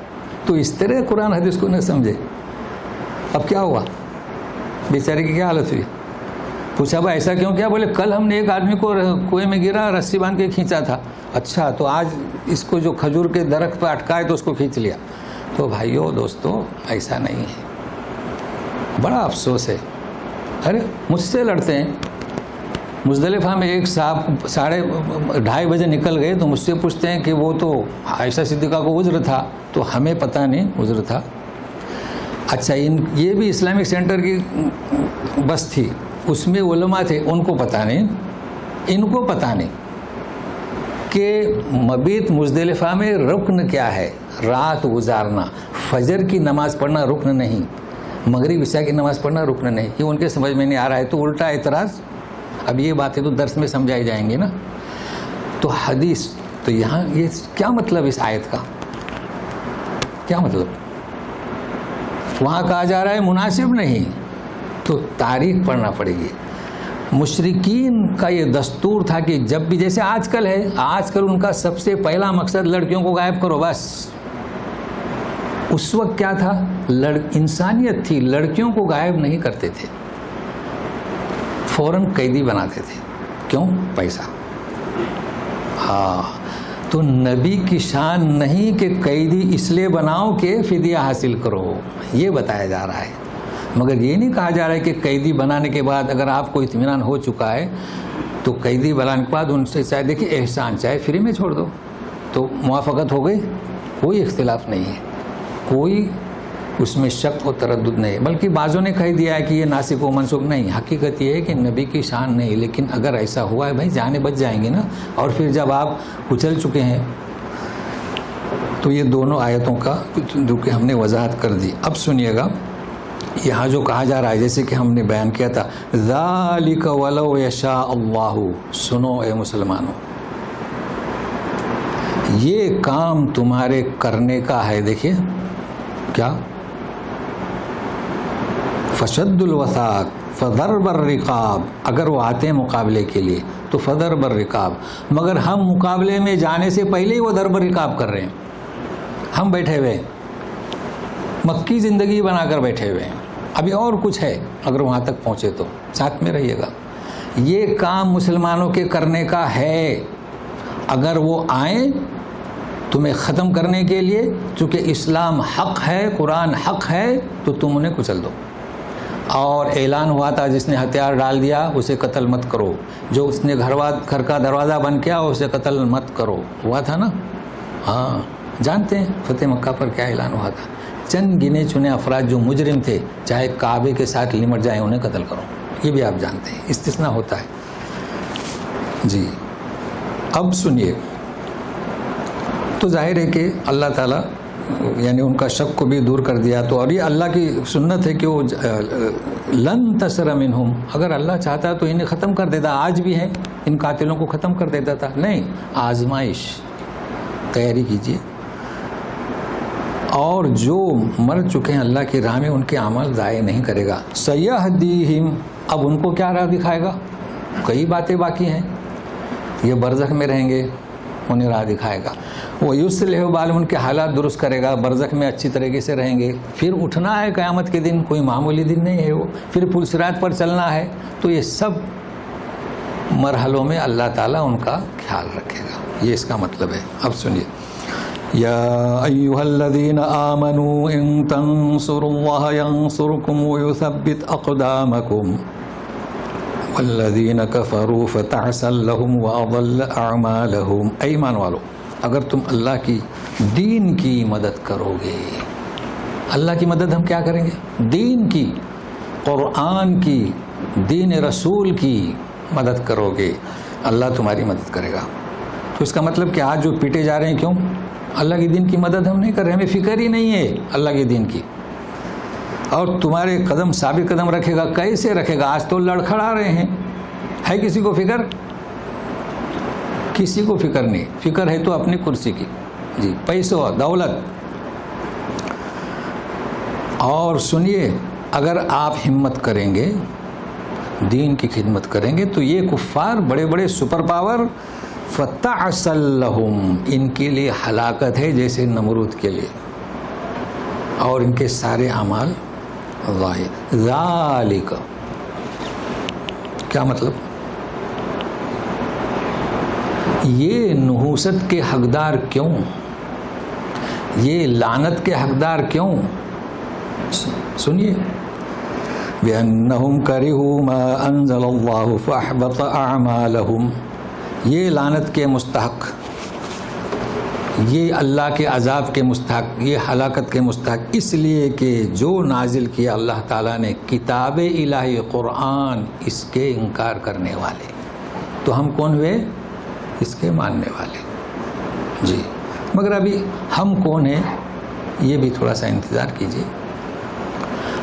A: تو اس طرح قرآن حدیث کو نہ سمجھے. اب کیا ہوا, بیچارے کی کیا حالت ہوئی؟ پوچھا بھائی ایسا کیوں کیا؟ بولے کل ہم نے ایک آدمی کو کنویں میں گرا, رسی باندھ کے کھینچا تھا. اچھا, تو آج اس کو جو کھجور کے درخت پہ اٹکائے تو اس کو کھینچ لیا. تو بھائیو دوستو, ایسا نہیں ہے. بڑا افسوس ہے. ارے مجھ سے لڑتے ہیں. مزدلفہ میں ایک صاحب 2:30 بجے نکل گئے, تو مجھ سے پوچھتے ہیں کہ وہ تو عائشہ صدیقہ کو عذر تھا, تو ہمیں پتہ نہیں عذر تھا. اچھا, یہ بھی اسلامک سینٹر کی بس تھی, اس میں علماء تھے, ان کو پتہ نہیں, ان کو پتہ نہیں کہ مبیت مزدلفہ میں رکن کیا ہے. رات گزارنا, فجر کی نماز پڑھنا رکن نہیں, مغرب عشاء کی نماز پڑھنا رکن نہیں. یہ ان کے سمجھ میں نہیں آ رہا ہے, تو الٹا اعتراض. اب یہ باتیں تو درس میں سمجھائی جائیں گی نا. تو حدیث, تو یہاں یہ کیا مطلب اس آیت کا, کیا مطلب؟ وہاں کہا جا رہا ہے مناسب نہیں, تو تاریخ پڑھنا پڑے گی. مشرکین کا یہ دستور تھا کہ جب بھی, جیسے آج کل ہے, آج کل ان کا سب سے پہلا مقصد لڑکیوں کو غائب کرو بس. اس وقت کیا تھا, انسانیت تھی, لڑکیوں کو غائب نہیں کرتے تھے, فوراً قیدی بناتے تھے. کیوں؟ پیسہ. ہاں, تو نبی کی شان نہیں کہ قیدی اس لیے بناؤ کہ فدیہ حاصل کرو, یہ بتایا جا رہا ہے. مگر یہ نہیں کہا جا رہا ہے کہ قیدی بنانے کے بعد اگر آپ کو اطمینان ہو چکا ہے تو قیدی بنانے کے بعد ان سے چاہے دیکھیے احسان, چاہے فری میں چھوڑ دو, تو موافقت ہو گئی, کوئی اختلاف نہیں ہے, کوئی اس میں شک و تردد نہیں. بلکہ بعضوں نے کہہ دیا ہے کہ یہ ناسخ و منسوخ نہیں. حقیقت یہ ہے کہ نبی کی شان نہیں, لیکن اگر ایسا ہوا ہے بھائی, جانیں بچ جائیں گے نا. اور پھر جب آپ کچل چکے ہیں, تو یہ دونوں آیتوں کا جو کہ ہم نے وضاحت کر دی. اب سنیے گا, یہاں جو کہا جا رہا ہے, جیسے کہ ہم نے بیان کیا تھا, ذالک ولو یشاء اللہ. سنو اے مسلمانوں, یہ کام تمہارے کرنے کا ہے. دیکھیے کیا, فشد الوثاق فضرب الرقاب. اگر وہ آتے ہیں مقابلے کے لیے تو فضرب الرقاب, مگر ہم مقابلے میں جانے سے پہلے ہی وہ ضرب الرقاب کر رہے ہیں. ہم بیٹھے ہوئے مکی زندگی بنا کر بیٹھے ہوئے ہیں, ابھی اور کچھ ہے. اگر وہاں تک پہنچے تو ساتھ میں رہیے گا. یہ کام مسلمانوں کے کرنے کا ہے. اگر وہ آئیں تمہیں ختم کرنے کے لیے, چونکہ اسلام حق ہے, قرآن حق ہے, تو تم انہیں کچل دو. اور اعلان ہوا تھا, جس نے ہتھیار ڈال دیا اسے قتل مت کرو, جو اس نے گھر کا دروازہ بند کیا اسے قتل مت کرو, ہوا تھا نا. ہاں, جانتے ہیں فتح مکہ پر کیا اعلان ہوا تھا. چند گنے چنے افراد جو مجرم تھے, چاہے کعبے کے ساتھ لمٹ جائیں, انہیں قتل کرو. یہ بھی آپ جانتے ہیں, استثناء ہوتا ہے. جی اب سنیے, تو ظاہر ہے کہ اللہ تعالیٰ یعنی ان کا شک کو بھی دور کر دیا. تو اور یہ اللہ کی سنت ہے کہ وہ لن تسر منہم, اگر اللہ چاہتا تو انہیں ختم کر دیتا. آج بھی ہے, ان قاتلوں کو ختم کر دیتا تھا. نہیں, آزمائش, تیاری کیجیے. اور جو مر چکے ہیں اللہ کی راہ میں, ان کے اعمال ضائع نہیں کرے گا. سیہدیہم, اب ان کو کیا راہ دکھائے گا؟ کئی باتیں باقی ہیں. یہ برزخ میں رہیں گے, انہیں راہ دکھائے گا. وہ یصلح بالہم, ان کے حالات درست کرے گا, برزخ میں اچھی طریقے سے رہیں گے. پھر اٹھنا ہے قیامت کے دن, کوئی معمولی دن نہیں ہے وہ. پھر پل صراط پر چلنا ہے. تو یہ سب مرحلوں میں اللہ تعالیٰ ان کا خیال رکھے گا. یہ اس کا مطلب ہے. اب سنیے, یا ایھا الذین آمنوا ان تنصروا اللہ ینصرکم ویثبت اقدامکم والذین کفروا فتعسا لهم واضل اعمالهم. اے ایمان والو, اگر تم اللہ کی دین کی مدد کرو گے, اللہ کی مدد ہم کیا کریں گے؟ دین کی, قرآن کی, دین رسول کی مدد کرو گے, اللہ تمہاری مدد کرے گا. تو اس کا مطلب کہ آج جو پیٹے جا رہے ہیں, کیوں؟ اللہ کے دین کی مدد ہم نہیں کر رہے, ہمیں فکر ہی نہیں ہے اللہ کے دین کی. اور تمہارے قدم ثابت قدم رکھے گا, کیسے رکھے گا؟ آج تو لڑکھڑا رہے ہیں, ہے کسی کو فکر؟ کسی کو فکر نہیں. فکر ہے تو اپنی کرسی کی, جی, پیسوں, دولت. اور سنیے, اگر آپ ہمت کریں گے دین کی خدمت کریں گے تو یہ کفار بڑے بڑے سپر پاور فتعسل لہم، ان کے لیے ہلاکت ہے جیسے نمرود کے لیے، اور ان کے سارے اعمال ظاہر۔ ذالک کیا مطلب؟ یہ نحوست کے حقدار کیوں، یہ لعنت کے حقدار کیوں؟ سنیے، بِأَنَّهُمْ كَرِهُوا مَا أَنزَلَ اللَّهُ فَأَحْبَطَ أَعْمَالَهُمْ، یہ لعنت کے مستحق، یہ اللہ کے عذاب کے مستحق، یہ ہلاکت کے مستحق اس لیے کہ جو نازل کیا اللہ تعالیٰ نے کتاب الہی قرآن، اس کے انکار کرنے والے۔ تو ہم کون ہوئے؟ اس کے ماننے والے۔ جی، مگر ابھی ہم کون ہیں یہ بھی تھوڑا سا انتظار کیجیے۔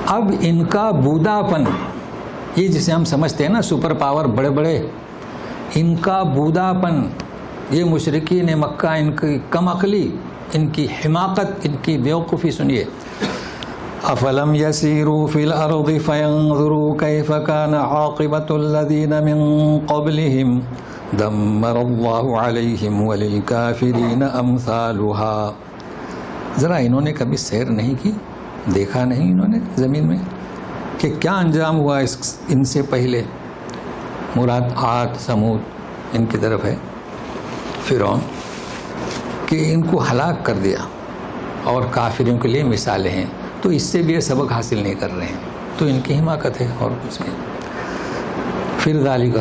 A: اب ان کا بودا پن، یہ جسے ہم سمجھتے ہیں نا سپر پاور بڑے بڑے، ان کا بودا پن، یہ مشرکین مکہ، ان کی کم عقلی، ان کی حماقت، ان کی بیوقوفی سنیے۔ افلم يسيروا في الارض فينظروا كيف كان عاقبة الذين من قبلهم دمر الله عليهم وللكافرين امثالها، ذرا انہوں نے کبھی سیر نہیں کی، دیکھا نہیں انہوں نے زمین میں کہ کیا انجام ہوا ان سے پہلے؟ مراد عاد سمود ان کی طرف ہے، فرعون، کہ ان کو ہلاک کر دیا، اور کافروں کے لیے مثالیں ہیں، تو اس سے بھی یہ سبق حاصل نہیں کر رہے ہیں، تو ان کی حماقت ہے اور کچھ نہیں۔ پھر ذالک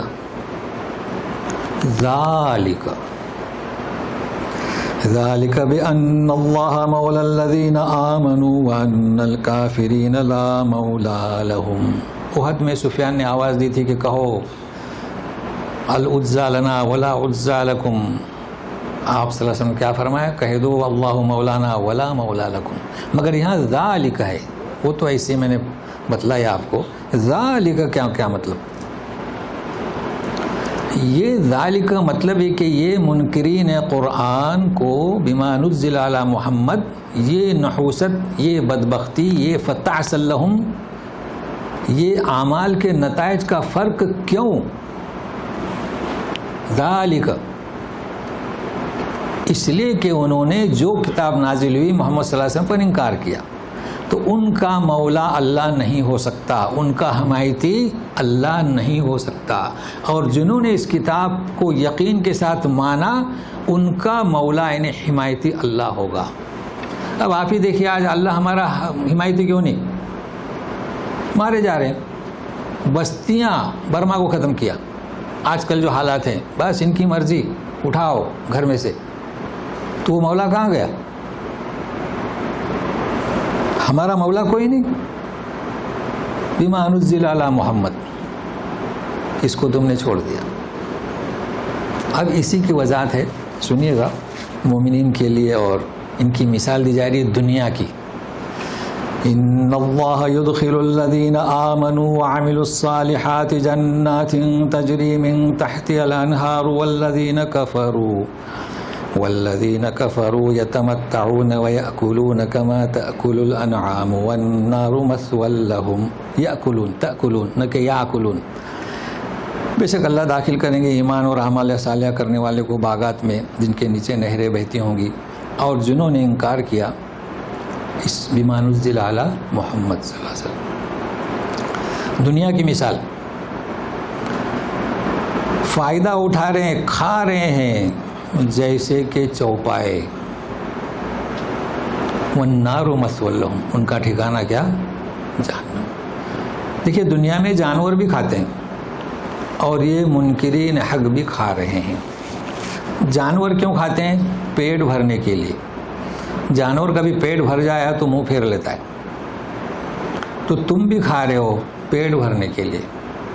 A: ذالک بأن اللہ مولا الذین آمنوا وأن الکافرین لا مولا لهم۔ احد میں سفیان نے آواز دی تھی کہ کہو العزى لنا ولا عزى لكم، آپ صلی اللہ علیہ وسلم کیا فرمایا؟ کہہ دو اللہ مولانا ولا مولا لکم۔ مگر یہاں ذالک ہے، وہ تو ایسے میں نے بتلایا آپ کو۔ ذالک کیا مطلب؟ یہ ذالک کا مطلب ہے کہ یہ منکرین قرآن کو بما نزل علی محمد، یہ نحوست، یہ بدبختی، یہ فتعسل لہم، یہ اعمال کے نتائج کا فرق کیوں؟ ذالک اس لیے کہ انہوں نے جو کتاب نازل ہوئی محمد صلی اللہ علیہ وسلم پر انکار کیا، تو ان کا مولا اللہ نہیں ہو سکتا، ان کا حمایتی اللہ نہیں ہو سکتا، اور جنہوں نے اس کتاب کو یقین کے ساتھ مانا ان کا مولا یعنی حمایتی اللہ ہوگا۔ اب آپ ہی دیکھیے آج اللہ ہمارا حمایتی کیوں نہیں؟ مارے جا رہے ہیں، بستیاں برما کو ختم کیا، آج کل جو حالات ہیں بس ان کی مرضی، اٹھاؤ گھر میں سے، تو وہ مولا کہاں گیا؟ ہمارا مولا کوئی نہیں۔ بما نزل علی محمد، اس کو تم نے چھوڑ دیا۔ اب اسی کی وضاحت ہے، سنیے گا، مومنین کے لیے، اور ان کی مثال دی جا رہی ہے دنیا کی۔ ان اللہ يدخل الذین آمنوا وعملوا الصالحات جنات تجری من تحتها الانہار والذین کفروا یتمتعون ویأکلون کما تأکل الانعام والنار مثوی لهم۔ یأکلون، تأکلون، نہ کہ یاکلون۔ بے شک اللہ داخل کریں گے ایمان اور اعمال صالحہ کرنے والے کو باغات میں جن کے نیچے نہریں بہتی ہوں گی، اور جنہوں نے انکار کیا اس بما نزل علی محمد صلی اللہ علیہ وسلم۔ دنیا کی مثال، فائدہ اٹھا رہے ہیں، کھا رہے ہیں جیسے کہ چوپائے، والنار مثوی لہم، ان کا ٹھکانہ کیا؟ جہنم۔ دیکھیے دنیا میں جانور بھی کھاتے ہیں، اور یہ منکرین حق بھی کھا رہے ہیں۔ جانور کیوں کھاتے ہیں؟ پیٹ بھرنے کے لیے۔ جانور کا بھی پیٹ بھر جایا تو منہ پھیر لیتا ہے، تو تم بھی کھا رہے ہو پیٹ بھرنے کے لیے،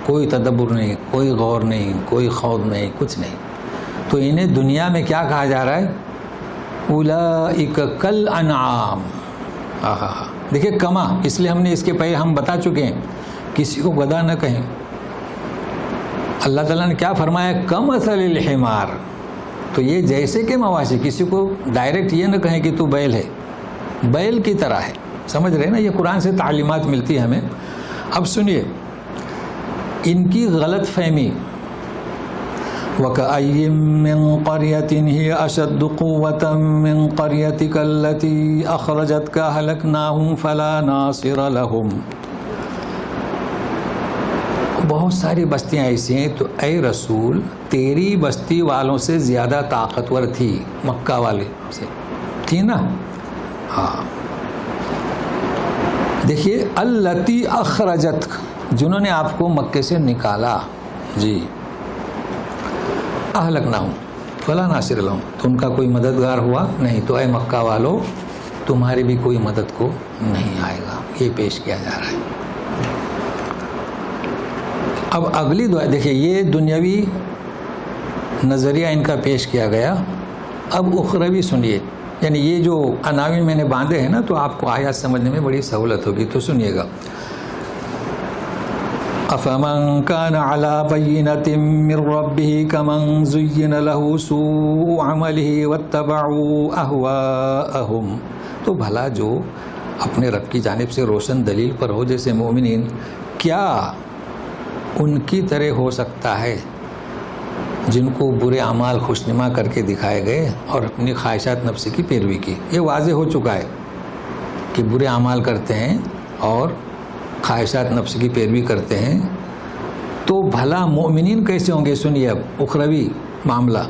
A: کوئی تدبر نہیں، کوئی غور نہیں، کوئی خوض نہیں، کچھ نہیں۔ تو انہیں دنیا میں کیا کہا جا رہا ہے؟ اولئک کالانعام۔ دیکھیے کما، اس لیے ہم نے اس کے پہلے ہم بتا چکے ہیں، کسی کو گدھا نہ کہیں۔ اللہ تعالیٰ نے کیا فرمایا؟ کمثل الحمار۔ تو یہ جیسے کہ مواشی، کسی کو ڈائریکٹ یہ نہ کہیں کہ تو بیل ہے، بیل کی طرح ہے، سمجھ رہے نا؟ یہ قرآن سے تعلیمات ملتی ہے ہمیں۔ اب سنیے، ان کی غلط فہمی وَكَأَيٍّ مِّن قَرْيَةٍ هِيَ أَشَدُّ قُوَّةً مِّن قَرْيَتِكَ الَّتِي أَخْرَجَتْكَ أَهْلَكْنَاهُمْ فَلَا نَاصِرَ لَهُمْ. بہت ساری بستیاں ایسی ہیں تو اے رسول تیری بستی والوں سے زیادہ طاقتور تھی، مکہ والے سے تھی نا. ہاں دیکھیے التی اخرجت، جنہوں نے آپ کو مکے سے نکالا، جی اہلکناہم فلا ناصر لہم، تو ان کا کوئی مددگار ہوا نہیں. تو اے مکہ والو تمہاری بھی کوئی مدد کو نہیں آئے گا. یہ پیش کیا جا رہا ہے. اب اگلی دعا دیکھیے، یہ دنیاوی نظریہ ان کا پیش کیا گیا. اب اخروی سنیے، یعنی یہ جو عناوین میں نے باندھے ہیں نا تو آپ کو آیات سمجھنے میں بڑی سہولت ہوگی. تو سنیے گا. افمن كان على بينة من ربه كمن زين له سوء عمله واتبعوا اهواءهم. تو بھلا جو اپنے رب کی جانب سے روشن دلیل پر ہو جیسے مومنین، کیا ان کی طرح ہو سکتا ہے جن کو برے اعمال خوشنما کر کے دکھائے گئے اور اپنی خواہشات نفسی کی پیروی کی؟ یہ واضح ہو چکا ہے کہ برے اعمال کرتے ہیں اور خواہشات نفس کی پیروی کرتے ہیں. تو بھلا مومنین کیسے ہوں گے؟ سنیے اب اخروی معاملہ.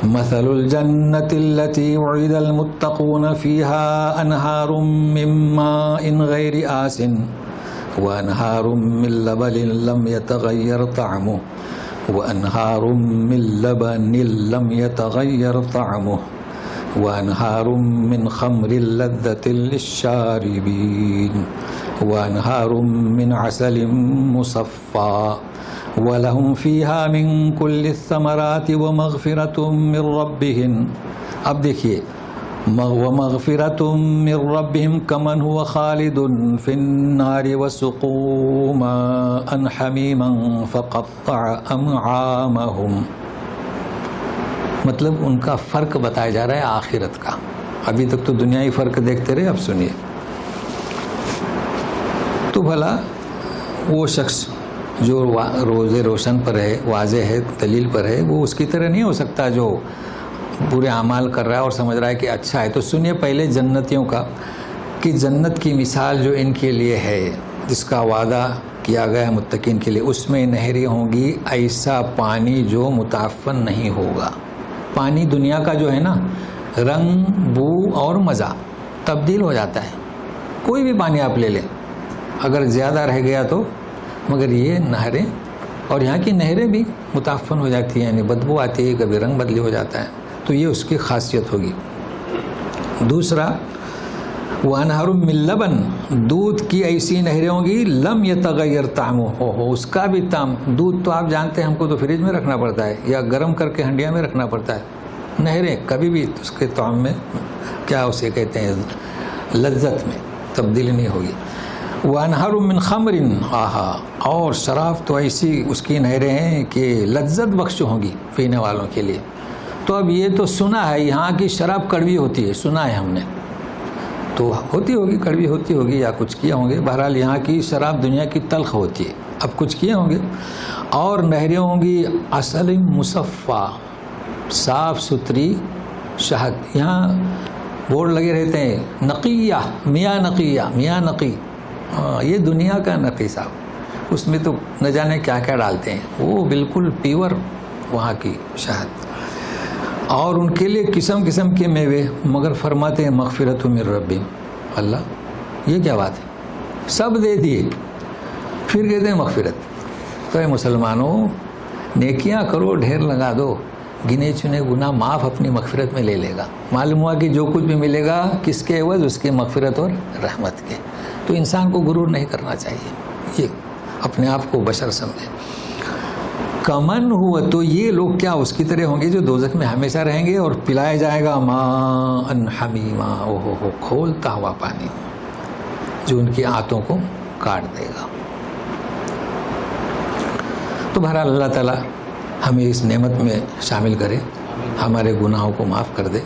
A: مثل الجنة التي وعد المتقون فيها أنهار من ماء غير آسن وأنهار من لبن لم يتغير طعمه وأنهار من لبن لم يتغير طعمه وأنهار من خمر لذة للشاربين وأنهار من عسل مصفى وَلَهُمْ فِيهَا مِن كُلِّ الثَّمَرَاتِ وَمَغْفِرَةٌ مِّن رَّبِّهِمْ. اب دیکھیے وَمَغْفِرَةٌ مِّن رَّبِّهِمْ كَمَنْ هُوَ خَالِدٌ فِي النَّارِ وَسُقُوا مَاءً حَمِيمًا فَقَطَّعَ أَمْعَامَهُمْ. مطلب ان کا فرق بتایا جا رہا ہے آخرت کا. ابھی تک تو دنیائی فرق دیکھتے رہے، اب سنیے. تو بھلا وہ شخص جو روزے روشن پر ہے، واضح ہے، دلیل پر ہے، وہ اس کی طرح نہیں ہو سکتا جو برے اعمال کر رہا ہے اور سمجھ رہا ہے کہ اچھا ہے. تو سنیے پہلے جنتیوں کا کہ جنت کی مثال جو ان کے لیے ہے، جس کا وعدہ کیا گیا ہے متقین کے لیے، اس میں نہریں ہوں گی ایسا پانی جو متعفن نہیں ہوگا. پانی دنیا کا جو ہے نا، رنگ، بو اور مزہ تبدیل ہو جاتا ہے. کوئی بھی پانی آپ لے لیں، اگر زیادہ رہ گیا تو، مگر یہ نہریں، اور یہاں کی نہریں بھی متعفن ہو جاتی ہیں، یعنی بدبو آتی ہے، کبھی رنگ بدلی ہو جاتا ہے. تو یہ اس کی خاصیت ہوگی. دوسرا وَأَنْهَارٌ مِّن لَّبَن، دودھ کی ایسی نہریں ہوں گی لم یتغیر طعمہ، اس کا بھی طعم. دودھ تو آپ جانتے ہیں ہم کو تو فریج میں رکھنا پڑتا ہے یا گرم کر کے ہنڈیا میں رکھنا پڑتا ہے. نہریں کبھی بھی اس کے طعم میں، کیا اسے کہتے ہیں، لذت میں تبدیلی نہیں ہوگی. وَأَنْهَارٌ مِّن خَمْرٍ، اور شراب تو ایسی اس کی نہریں ہیں کہ لذت بخش ہوں گی پینے والوں کے لیے. تو اب یہ تو سنا ہے یہاں کی شراب کڑوی ہوتی ہے، سنا ہے ہم نے، تو ہوتی ہوگی، کڑوی ہوتی ہوگی یا کچھ کیا ہوں گے. بہرحال یہاں کی شراب دنیا کی تلخ ہوتی ہے، اب کچھ کیے ہوں گے. اور نہریں ہوں گی عسل مصفا، صاف ستھری شہد. یہاں بورڈ لگے رہتے ہیں نقیہ، میاں نقیہ، میاں نقی. یہ دنیا کا نقی صاحب، اس میں تو نہ جانے کیا کیا ڈالتے ہیں، وہ بالکل پیور وہاں کی شہد. اور ان کے لیے قسم قسم کے میوے، مگر فرماتے ہیں مغفرت من ربہم. اللہ یہ کیا بات ہے، سب دے دیے پھر کہتے ہیں مغفرت. تو اے مسلمانوں نیکیاں کرو، ڈھیر لگا دو، گنے چنے گناہ معاف اپنی مغفرت میں لے لے گا. معلوم ہوا کہ جو کچھ بھی ملے گا کس کے عوض، اس کی مغفرت اور رحمت کے. تو انسان کو غرور نہیں کرنا چاہیے، یہ اپنے آپ کو بشر سمجھے. کمن ہوا، تو یہ لوگ کیا اس کی طرح ہوں گے جو دوزخ میں ہمیشہ رہیں گے اور پلایا جائے گا ماء حمیما، اوہو کھولتا ہوا پانی جو ان کی آنتوں کو کاٹ دے گا. تو بہرحال اللہ تعالیٰ ہمیں اس نعمت میں شامل کرے، ہمارے گناہوں کو معاف کر دے.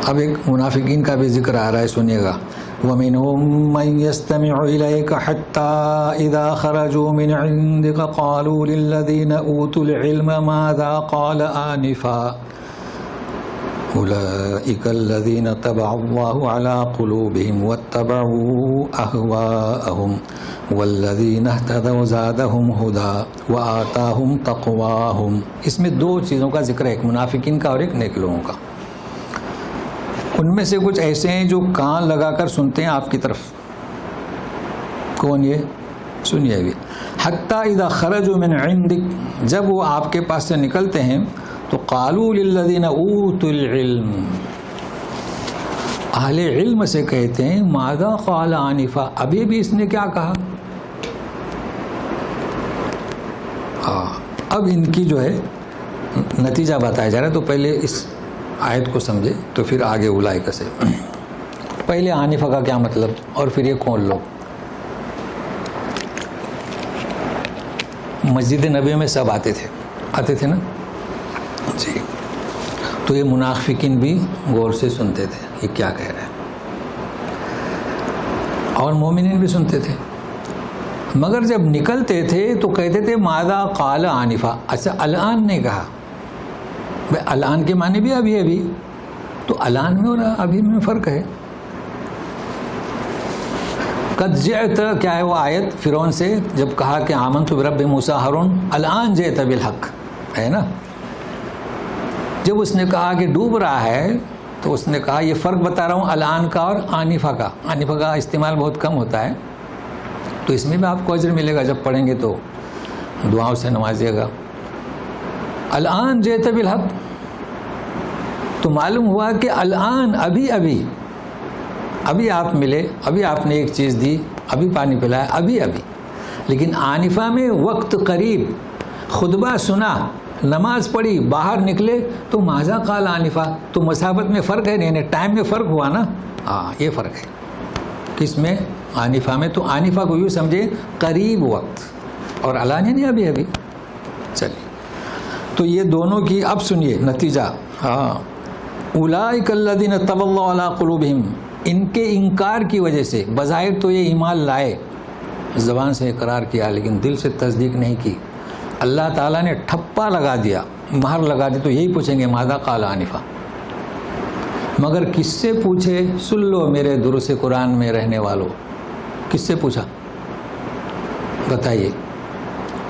A: اب ایک منافقین کا بھی ذکر آ رہا ہے، سنیے گا. وَمِنْهُمْ مَنْ يَسْتَمِعُ إِلَيْكَ حَتَّى إِذَا خَرَجُوا مِنْ عِنْدِكَ قَالُوا لِلَّذِينَ أُوتُوا الْعِلْمَ مَاذَا قَالَ آنِفًا أُولَئِكَ الَّذِينَ طَبَعَ اللَّهُ عَلَى قُلُوبِهِمْ وَاتَّبَعُوا أَهْوَاءَهُمْ وَالَّذِينَ اهْتَدَوْا زَادَهُمْ هُدًى وَآتَاهُمْ تَقْوَاهُمْ. اس میں دو چیزوں کا ذکر ہے، ایک منافقین کا اور ایک نیک لوگوں کا. ان میں سے کچھ ایسے ہیں جو کان لگا کر سنتے ہیں آپ کی طرف. کون یہ؟ سنیے بھی. حتیٰ اذا خرجوا من عندک، جب وہ آپ کے پاس سے نکلتے ہیں تو قالوا للذین اوتوا العلم، اہل علم سے کہتے ہیں ماذا قال آنفا، ابھی بھی اس نے کیا کہا. اب ان کی جو ہے نتیجہ بتایا جا رہا ہے، تو پہلے اس آیت کو سمجھے تو پھر آگے اولئک سے. پہلے آنفا کا کیا مطلب اور پھر یہ کون لوگ. مسجد نبی میں سب آتے تھے نا جی. تو یہ منافقین بھی غور سے سنتے تھے یہ کیا کہہ رہے ہیں، اور مومنین بھی سنتے تھے. مگر جب نکلتے تھے تو کہتے تھے ماذا قال آنفا. اچھا الان نے کہا، بھائی الان کے معنی بھی ابھی، تو الان میں اور ابھی میں فرق ہے. قد جئت، کیا ہے وہ آیت فرعون سے جب کہا کہ آمنت برب موسیٰ ہارون، الان جئت بالحق ہے نا. جب اس نے کہا کہ ڈوب رہا ہے تو اس نے کہا یہ فرق بتا رہا ہوں الان کا اور آنفا کا. آنفا کا استعمال بہت کم ہوتا ہے، تو اس میں بھی آپ کو اجر ملے گا، جب پڑھیں گے تو دعاؤں سے نوازیے گا. الان جئت بالحق، تو معلوم ہوا کہ الان ابھی آپ ملے، ابھی آپ نے ایک چیز دی، ابھی پانی پلایا، ابھی. لیکن آنفا میں وقت قریب، خطبہ سنا، نماز پڑھی، باہر نکلے تو ماذا قال آنفا. تو مسافت میں فرق ہے، نہیں ٹائم میں فرق ہوا نا. یہ فرق ہے کس میں؟ آنفا میں. تو آنفا کو یوں سمجھے قریب وقت، اور الان یعنی ابھی. چلیے تو یہ دونوں کی اب سنیے نتیجہ. اولئک الذین طبع اللہ علی قلوبہم، ان کے انکار کی وجہ سے بظاہر تو یہ ایمان لائے، زبان سے اقرار کیا لیکن دل سے تصدیق نہیں کی. اللہ تعالیٰ نے ٹھپا لگا دیا، مہر لگا دی. تو یہی پوچھیں گے ماذا قال آنفا. مگر کس سے پوچھے؟ سن لو میرے دروس قرآن میں رہنے والوں، کس سے پوچھا بتائیے؟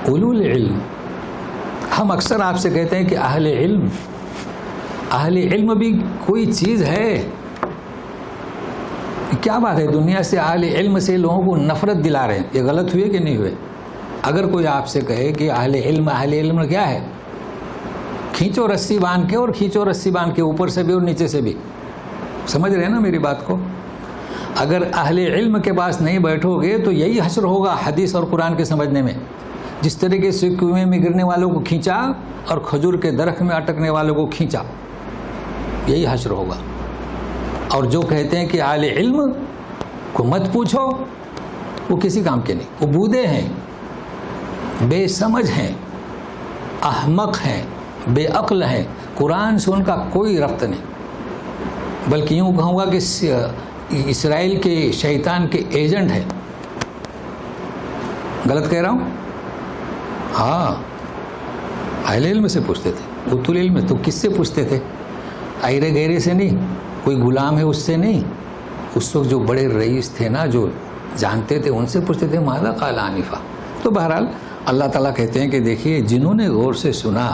A: اولو العلم. ہم اکثر آپ سے کہتے ہیں کہ اہل علم بھی کوئی چیز ہے. کیا بات ہے، دنیا سے اہل علم سے لوگوں کو نفرت دلا رہے ہیں. یہ غلط ہوئے کہ نہیں ہوئے؟ اگر کوئی آپ سے کہے کہ اہل علم کیا ہے، کھینچو رسی باندھ کے اوپر سے بھی اور نیچے سے بھی. سمجھ رہے ہیں نا میری بات کو؟ اگر اہل علم کے پاس نہیں بیٹھو گے تو یہی حشر ہوگا حدیث اور قرآن کے سمجھنے میں. جس طریقے سے کنویں میں گرنے والوں کو کھینچا اور کھجور کے درخت میں اٹکنے والوں کو کھینچا، یہی حشر ہوگا. اور جو کہتے ہیں کہ اہل علم کو مت پوچھو، وہ کسی کام کے نہیں، وہ بودے ہیں، بے سمجھ ہیں، احمق ہیں، بے عقل ہیں. قرآن سے ان کا کوئی ربط نہیں، بلکہ یوں کہوں گا کہ اسرائیل کے شیطان کے ایجنٹ ہیں. غلط کہہ رہا ہوں؟ اہل علم سے پوچھتے تھے. اوت العلم تو کس سے پوچھتے تھے؟ ایرے گہرے سے نہیں، کوئی غلام ہے اس سے نہیں. اس وقت جو بڑے رئیس تھے نا، جو جانتے تھے، ان سے پوچھتے تھے ماذا قال آنفا. تو بہرحال اللہ تعالیٰ کہتے ہیں کہ دیکھیے جنہوں نے غور سے سنا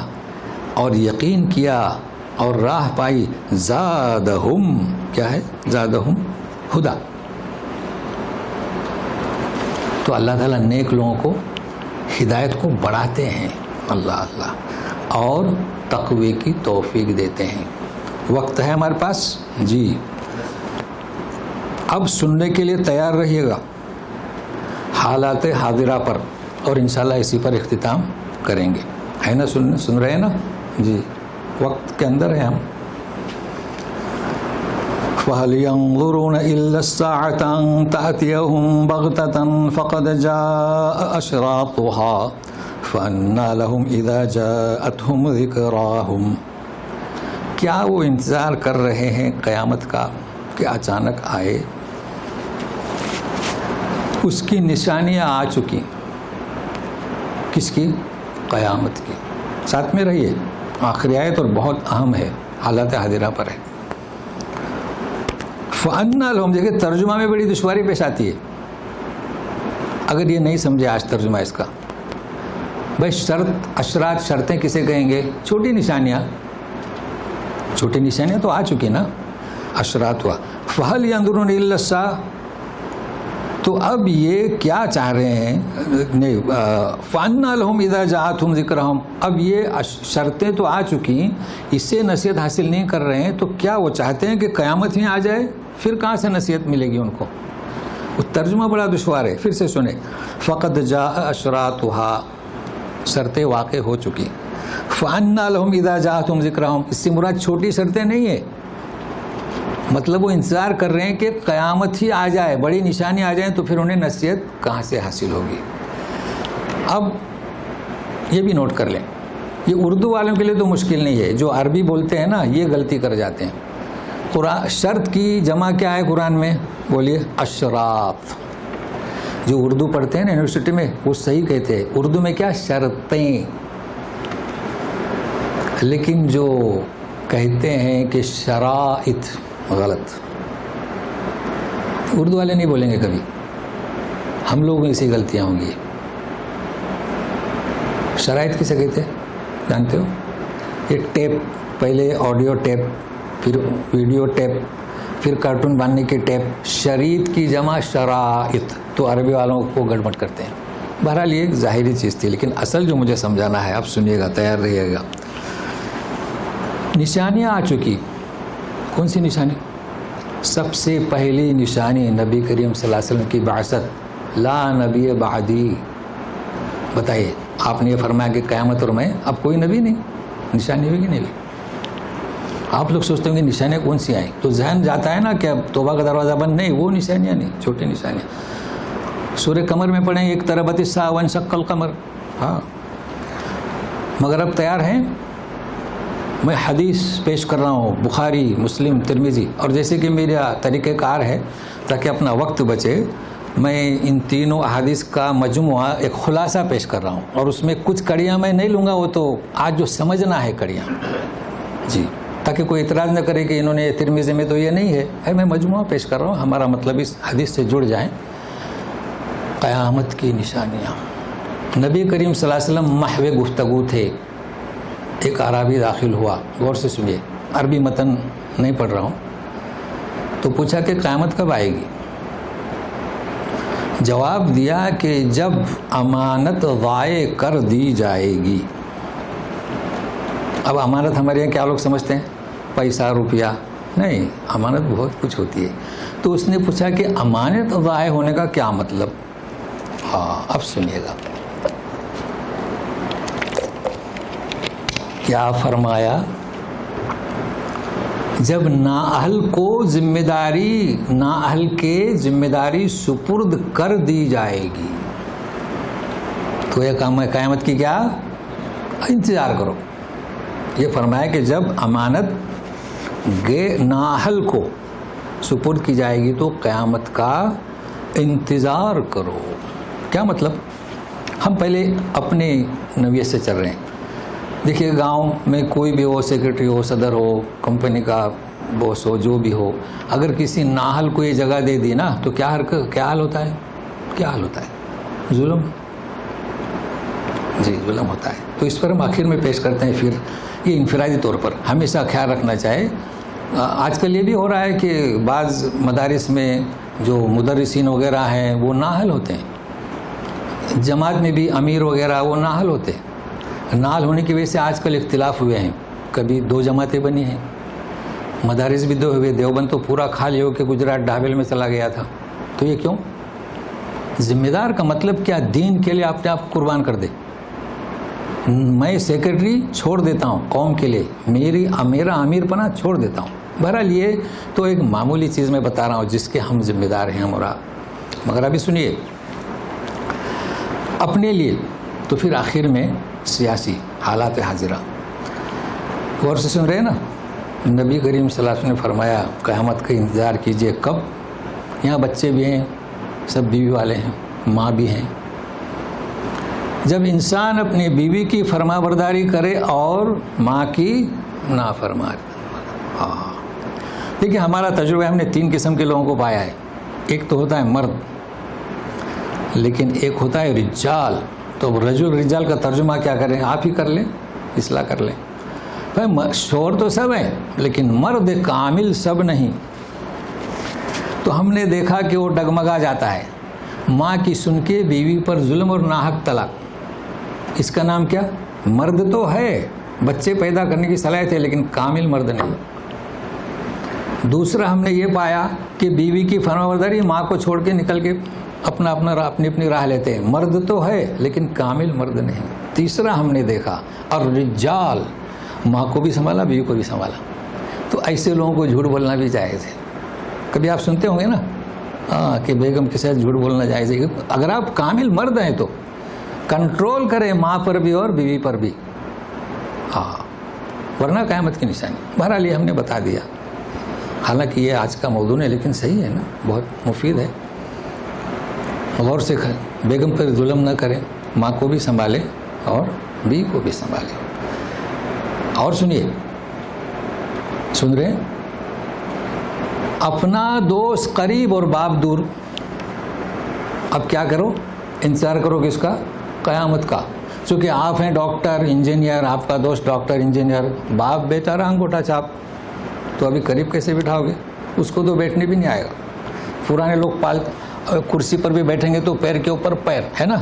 A: اور یقین کیا اور راہ پائی، زادہم، کیا ہے؟ زادہم ہدا. تو اللہ تعالیٰ نیک لوگوں کو ہدایت کو بڑھاتے ہیں اللہ، اور تقوی کی توفیق دیتے ہیں. وقت ہے ہمارے پاس جی، اب سننے کے لیے تیار رہیے گا حالات حاضرہ پر، اور انشاءاللہ اسی پر اختتام کریں گے. ہے نا؟ سن رہے ہیں نا جی؟ وقت کے اندر ہیں ہم. فَهَلْ يَنظُرُونَ إِلَّا السَّاعَةَ أَن تَأْتِيَهُم بَغْتَةً فَقَدْ جَاءَ أَشْرَاطُهَا فَأَنَّىٰ لَهُمْ إِذَا جَاءَتْهُمْ ذِكْرَاهُمْ. کیا وہ انتظار کر رہے ہیں قیامت کا کہ اچانک آئے؟ اس کی نشانیاں آ چکی. کس کی؟ قیامت کی. ساتھ میں رہیے، آخری آیت اور بہت اہم ہے، حالات حاضرہ پر ہے. فَأَنَّىٰ لَهُمْ، دیکھیں ترجمہ میں بڑی دشواری پیش آتی ہے اگر یہ نہیں سمجھے آج ترجمہ اس کا. بھائی شرط، اشرات، شرطیں کسے کہیں گے؟ چھوٹی نشانیاں. چھوٹی نشانیاں تو آ چکی نا، اشرات ہوا. فَهَلْ يَنظُرُونَ إِلَّا السَّاعَةَ، تو اب یہ کیا چاہ رہے ہیں؟ نہیں، فَأَنَّىٰ لَهُمْ إِذَا جَاءَتْهُمْ ذِكْرَهُمْ، اب یہ شرطیں تو آ چکی، اس سے نصیحت حاصل نہیں کر رہے ہیں، تو کیا وہ چاہتے ہیں کہ قیامت ہی آ جائے؟ پھر کہاں سے نصیحت ملے گی ان کو؟ وہ ترجمہ بڑا دشوار ہے. پھر سے سنیں، فَقَدْ جَاءَ أَشْرَاطُهَا، شرطیں واقع ہو چکی. فَأَنَّىٰ لَهُمْ إِذَا جَاءَتْهُمْ ذِكْرَهُمْ، اس سے مراد چھوٹی شرطیں نہیں ہے، مطلب وہ انتظار کر رہے ہیں کہ قیامت ہی آ جائے، بڑی نشانی آ جائیں، تو پھر انہیں نصیحت کہاں سے حاصل ہوگی. اب یہ بھی نوٹ کر لیں، یہ اردو والوں کے لیے تو مشکل نہیں ہے، جو عربی بولتے ہیں نا یہ غلطی کر جاتے ہیں. قرآن شرط کی جمع کیا ہے قرآن میں؟ بولیے اشراط. جو اردو پڑھتے ہیں نا یونیورسٹی میں وہ صحیح کہتے ہیں، اردو میں کیا؟ شرطیں. لیکن جو کہتے ہیں کہ شرائط، غلط. اردو والے نہیں بولیں گے کبھی، ہم لوگوں میں اسی غلطیاں ہوں گی. شرائط کسے کہتے ہیں جانتے ہو؟ یہ ٹیپ، پہلے آڈیو ٹیپ، پھر ویڈیو ٹیپ، پھر کارٹون باندھنے کی ٹیپ. شریعت کی جمع شرائط، تو عربی والوں کو گڑبڑ کرتے ہیں. بہرحال یہ ایک ظاہری چیز تھی، لیکن اصل جو مجھے سمجھانا ہے، اب سنیے گا، تیار رہیے گا. نشانیاں آ چکی. کون سی نشانی؟ سب سے پہلی نشانی نبی کریم صلی اللہ علیہ وسلم کی بعثت، لا نبی بعدی. بتائیے، آپ نے یہ فرمایا کہ قیامت اور میں، اب کوئی نبی نہیں. نشانی ہوگی نہیں ہوئی؟ آپ لوگ سوچتے ہوں گے نشانیاں کون سی آئیں، تو ذہن جاتا ہے نا کہ اب توبہ کا دروازہ بند. نہیں، وہ نشانیاں نہیں، چھوٹی نشانیاں. سورہ قمر میں پڑھیں، اقتربت الساعہ وانشق القمر. ہاں، مگر اب تیار ہیں؟ میں حدیث پیش کر رہا ہوں، بخاری، مسلم، ترمذی، اور جیسے کہ میرا طریقہ کار ہے تاکہ اپنا وقت بچے، میں ان تینوں احادیث کا مجموعہ ایک خلاصہ پیش کر رہا ہوں، اور اس میں کچھ کڑیاں میں نہیں لوں گا، وہ تو آج جو سمجھنا ہے کڑیاں، جی، تاکہ کوئی اعتراض نہ کرے کہ انہوں نے ترمذی میں تو یہ نہیں ہے. میں مجموعہ پیش کر رہا ہوں، ہمارا مطلب اس حدیث سے جڑ جائیں. قیامت کی نشانیاں. نبی کریم صلی اللہ علیہ وسلم محو گفتگو تھے. ایک اعرابی داخل ہوا، غور سے سنیے، عربی متن نہیں پڑھ رہا ہوں. تو پوچھا کہ قیامت کب آئے گی؟ جواب دیا کہ جب امانت ضائع کر دی جائے گی. اب امانت ہمارے یہاں کیا لوگ سمجھتے ہیں؟ پیسہ، روپیہ. نہیں، امانت بہت کچھ ہوتی ہے. تو اس نے پوچھا کہ امانت ضائع ہونے کا کیا مطلب؟ ہاں، اب سنیے گا کیا فرمایا. جب نااہل کو ذمہ داری، نااہل کے ذمہ داری سپرد کر دی جائے گی، تو یہ قیامت کی کیا؟ انتظار کرو. یہ فرمایا کہ جب امانت نااہل کو سپرد کی جائے گی تو قیامت کا انتظار کرو. کیا مطلب؟ ہم پہلے اپنے نوعیت سے چل رہے ہیں. دیکھیے، گاؤں میں کوئی بھی ہو، سیکرٹری ہو، صدر ہو، کمپنی کا باس ہو، جو بھی ہو، اگر کسی نااہل کو یہ جگہ دے دی نا تو کیا حال ہوتا ہے؟ کیا حال ہوتا ہے؟ ظلم. جی، ظلم ہوتا ہے. تو اس پر ہم آخر میں پیش کرتے ہیں. پھر یہ انفرادی طور پر ہمیشہ خیال رکھنا چاہے. آج کل یہ بھی ہو رہا ہے کہ بعض مدارس میں جو مدرسین وغیرہ ہیں وہ نااہل ہوتے ہیں. جماعت میں بھی امیر وغیرہ وہ نااہل ہوتے ہیں. نااہل ہونے کی وجہ سے آج کل اختلاف ہوئے ہیں. کبھی 2 جماعتیں بنی ہیں، مدارس بھی 2 ہوئے. دیوبند تو پورا خالی ہو کے گجرات ڈھابل میں چلا گیا تھا. تو یہ کیوں؟ ذمہ دار کا مطلب کیا؟ دین کے لیے اپنے آپ قربان کر دے. میں سیکرٹری چھوڑ دیتا ہوں قوم کے لیے، میرا امیر پناہ چھوڑ دیتا ہوں. بہرحال یہ تو ایک معمولی چیز میں بتا رہا ہوں جس کے ہم ذمہ دار ہیں ہم اور آپ. مگر ابھی سنیے، اپنے لیے تو پھر آخر میں سیاسی حالات حاضرہ. غور سے سن رہے ہیں نا؟ نبی کریم صلی اللہ علیہ وسلم نے فرمایا قیامت کا انتظار کیجئے. کب؟ یہاں بچے بھی ہیں، سب بیوی والے ہیں، ماں بھی ہیں. جب انسان اپنی بیوی کی فرما برداری کرے اور ماں کی نافرمانی. دیکھیے ہمارا تجربہ، ہم نے 3 قسم کے لوگوں کو پایا ہے. ایک تو ہوتا ہے مرد، لیکن ایک ہوتا ہے رجال. تو رجل رجال کا ترجمہ کیا کریں؟ آپ ہی کر لیں، اصلاح کر لیں. بھائی شوہر تو سب ہیں لیکن مرد کامل سب نہیں. تو ہم نے دیکھا کہ وہ ڈگمگا جاتا ہے ماں کی سن کے بیوی پر ظلم اور ناحق طلاق. اس کا نام کیا؟ مرد تو ہے، بچے پیدا کرنے کی صلاحیت ہے لیکن کامل مرد نہیں. دوسرا ہم نے یہ پایا کہ بیوی کی فرمانبرداری ماں کو چھوڑ کے نکل کے اپنی راہ لیتے ہیں. مرد تو ہے لیکن کامل مرد نہیں. تیسرا ہم نے دیکھا اور رجال، ماں کو بھی سنبھالا بیوی کو بھی سنبھالا. تو ایسے لوگوں کو جھوٹ بولنا بھی جائز ہے. کبھی آپ سنتے ہوں گے نا کہ بیگم کے ساتھ جھوٹ بولنا جائز ہے. اگر آپ کامل مرد ہیں تو کنٹرول کریں ماں پر بھی اور بیوی پر بھی، ورنہ قیامت کی نشانی. بہرحال یہ ہم نے بتا دیا. حالانکہ یہ آج کا موضوع ہے لیکن صحیح ہے نا، بہت مفید ہے. غور سے بیگم پر ظلم نہ کریں، ماں کو بھی سنبھالیں اور بیوی کو بھی سنبھالیں. اور سنیے، سن رہے ہیں؟ اپنا دوست قریب اور باپ دور. اب کیا کرو؟ انتظار کرو کس کا؟ قیامت کا. چونکہ آپ ہیں ڈاکٹر انجینئر، آپ کا دوست ڈاکٹر انجینئر، باپ بیچارہ انگوٹھا چھاپ، تو ابھی قریب کیسے بٹھاؤ گے؟ اس کو تو بیٹھنے بھی نہیں آئے گا. پرانے لوگ کرسی پر بھی بیٹھیں گے تو پیر کے اوپر پیر ہے نا.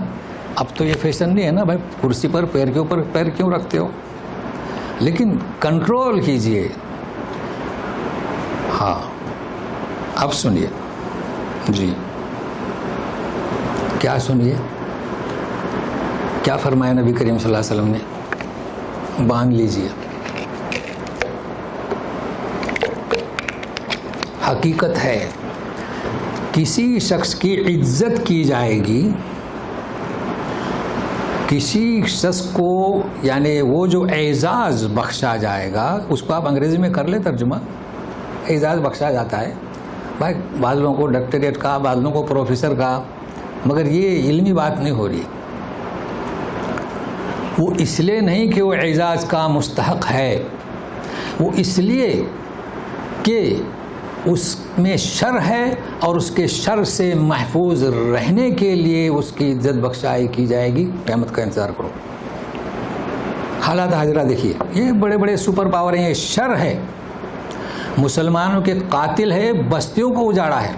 A: اب تو یہ فیشن نہیں ہے نا بھائی، کرسی پر پیر کے اوپر پیر کیوں رکھتے ہو؟ لیکن کنٹرول کیجئے. ہاں اب سنیے جی، کیا سنیے کیا فرمایا نبی کریم صلی اللہ علیہ وسلم نے؟ باندھ لیجئے. حقیقت ہے کسی شخص کی عزت کی جائے گی، کسی شخص کو یعنی وہ جو اعزاز بخشا جائے گا، اس کو آپ انگریزی میں کر لیں ترجمہ. اعزاز بخشا جاتا ہے بھائی، بعض لوگوں کو ڈاکٹریٹ کا، بعض لوگوں کو پروفیسر کا، مگر یہ علمی بات نہیں ہو رہی. وہ اس لیے نہیں کہ وہ اعزاز کا مستحق ہے، وہ اس لیے کہ اس میں شر ہے اور اس کے شر سے محفوظ رہنے کے لیے اس کی عزت بخشائی کی جائے گی. قیامت کا انتظار کرو. حالات حاضرہ دیکھیے، یہ بڑے بڑے سپر پاور ہیں. یہ شر ہے، مسلمانوں کے قاتل ہے، بستیوں کو اجاڑا ہے،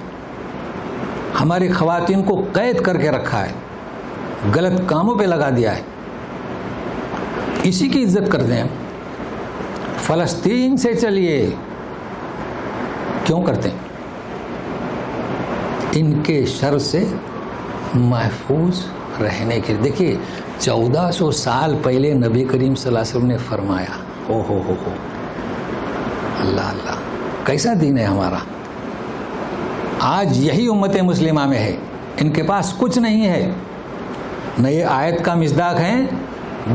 A: ہماری خواتین کو قید کر کے رکھا ہے، غلط کاموں پہ لگا دیا ہے. اسی کی عزت کرتے ہیں. فلسطین سے چلیے، کیوں کرتے ہیں؟ ان کے شر سے محفوظ رہنے کے لیے. دیکھیے 1400 سال پہلے نبی کریم صلی اللہ علیہ وسلم نے فرمایا. او ہو اللہ اللہ، کیسا دین ہے ہمارا. آج یہی امت مسلمہ میں ہے، ان کے پاس کچھ نہیں ہے، نہ یہ آیت کا مصداق ہے.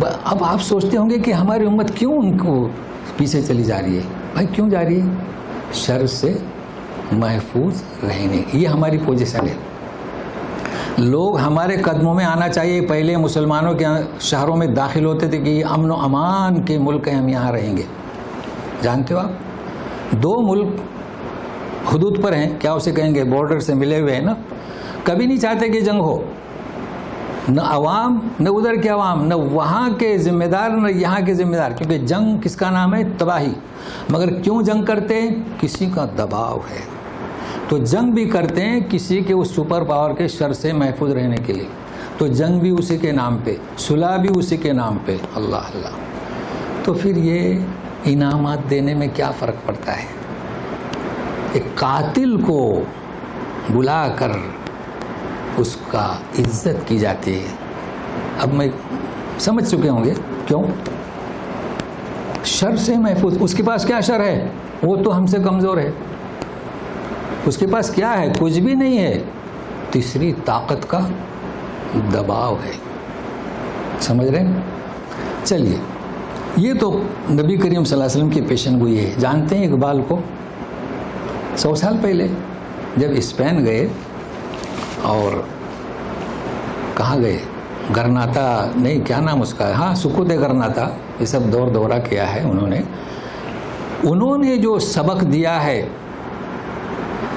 A: اب آپ سوچتے ہوں گے کہ ہماری امت کیوں ان کو پیچھے چلی جا رہی ہے. بھائی کیوں جا رہی ہے؟ شر سے محفوظ رہنے کی. یہ ہماری پوزیشن ہے. لوگ ہمارے قدموں میں آنا چاہیے. پہلے مسلمانوں کے شہروں میں داخل ہوتے تھے کہ یہ امن و امان کے ملک ہیں، ہم یہاں رہیں گے. جانتے ہو آپ 2 ملک حدود پر ہیں، کیا اسے کہیں گے، بارڈر سے ملے ہوئے ہیں نا. کبھی نہیں چاہتے کہ جنگ ہو، نہ عوام، نہ ادھر کے عوام، نہ وہاں کے ذمہ دار، نہ یہاں کے ذمہ دار. کیونکہ جنگ کس کا نام ہے؟ تباہی. مگر کیوں جنگ کرتے ہیں؟ کسی کا دباؤ ہے. تو جنگ بھی کرتے ہیں کسی کے اس سپر پاور کے شر سے محفوظ رہنے کے لیے. تو جنگ بھی اسی کے نام پہ، صلح بھی اسی کے نام پہ. اللہ اللہ. تو پھر یہ انعامات دینے میں کیا فرق پڑتا ہے؟ ایک قاتل کو بلا کر اس کا عزت کی جاتی ہے. اب میں سمجھ چکے ہوں گے کیوں. شر سے محفوظ. اس کے پاس کیا شر ہے؟ وہ تو ہم سے کمزور ہے. اس کے پاس کیا ہے؟ کچھ بھی نہیں ہے. تیسری طاقت کا دباؤ ہے. سمجھ رہے ہیں؟ چلیے، یہ تو نبی کریم صلی اللہ علیہ وسلم کی پیشن گوئی ہے. جانتے ہیں اقبال کو؟ 100 سال پہلے جب اسپین گئے اور کہاں گئے؟ گرناتا نہیں، کیا نام اس کا، ہاں سکوت گرناتا، یہ سب دور دورہ کیا ہے انہوں نے جو سبق دیا ہے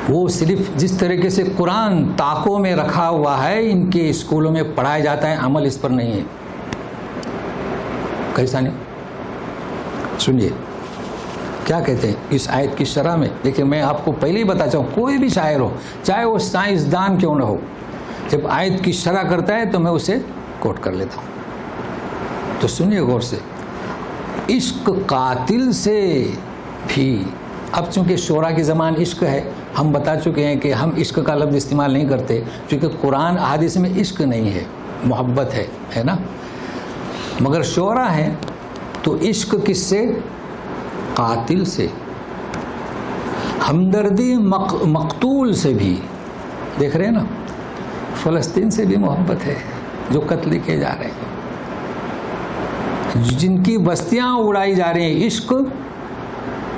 A: وہ صرف جس طریقے سے قرآن طاقوں میں رکھا ہوا ہے ان کے اسکولوں میں پڑھایا جاتا ہے، عمل اس پر نہیں ہے. کیسا نہیں؟ سنیے کیا کہتے ہیں اس آیت کی شرح میں. دیکھیں میں آپ کو پہلے ہی بتا چاہوں، کوئی بھی شاعر ہو چاہے وہ سائنسدان کیوں نہ ہو، جب آیت کی شرح کرتا ہے تو میں اسے کوٹ کر لیتا ہوں. تو سنیے غور سے، عشق قاتل سے بھی، اب چونکہ شعرا کی زبان عشق ہے، ہم بتا چکے ہیں کہ ہم عشق کا لفظ استعمال نہیں کرتے کیونکہ قرآن احادیث میں عشق نہیں ہے، محبت ہے نا. مگر شعرا ہے تو عشق کس سے؟ قاتل سے. ہمدردی مقتول سے بھی، دیکھ رہے ہیں نا، فلسطین سے بھی محبت ہے جو قتل کیے جا رہے ہیں، جن کی بستیاں اڑائی جا رہی ہیں. عشق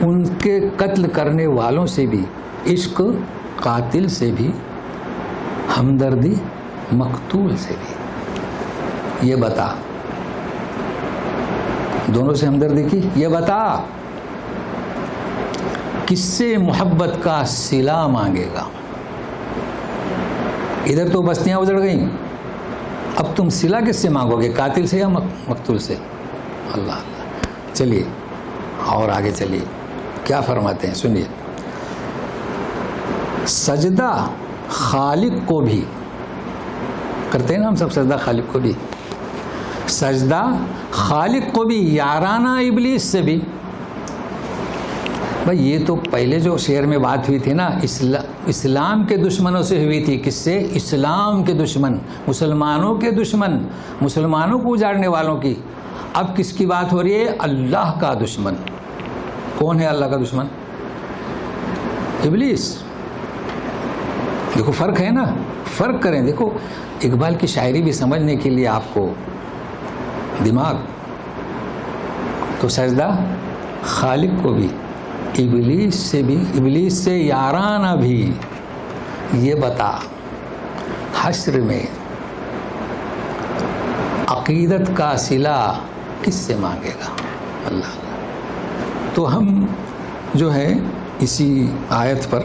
A: ان کے قتل کرنے والوں سے بھی، عشق قاتل سے بھی، ہمدردی مقتول سے بھی. یہ بتا، دونوں سے ہمدردی کی، یہ بتا کس سے محبت کا صلہ مانگے گا؟ ادھر تو بستیاں اجڑ گئیں، اب تم صلہ کس سے مانگو گے؟ قاتل سے یا مقتول سے؟ اللہ اللہ. چلیے اور آگے چلیے، کیا فرماتے ہیں سنیے. سجدہ خالق کو بھی کرتے ہیں نا ہم سب، سجدہ خالق کو بھی، سجدہ خالق کو بھی، یارانہ ابلیس سے بھی. بھائی یہ تو پہلے جو شعر میں بات ہوئی تھی نا، اسلام کے دشمنوں سے ہوئی تھی. کس سے؟ اسلام کے دشمن، مسلمانوں کے دشمن، مسلمانوں کو اجاڑنے والوں کی. اب کس کی بات ہو رہی ہے؟ اللہ کا دشمن. کون ہے اللہ کا دشمن؟ ابلیس. دیکھو فرق ہے نا، فرق کریں. دیکھو اقبال کی شاعری بھی سمجھنے کے لیے آپ کو دماغ، تو سجدہ خالق کو بھی، ابلیس سے بھی، ابلیس سے یارانہ بھی. یہ بتا حشر میں عقیدت کا صلہ کس سے مانگے گا؟ اللہ. تو ہم جو ہے اسی آیت پر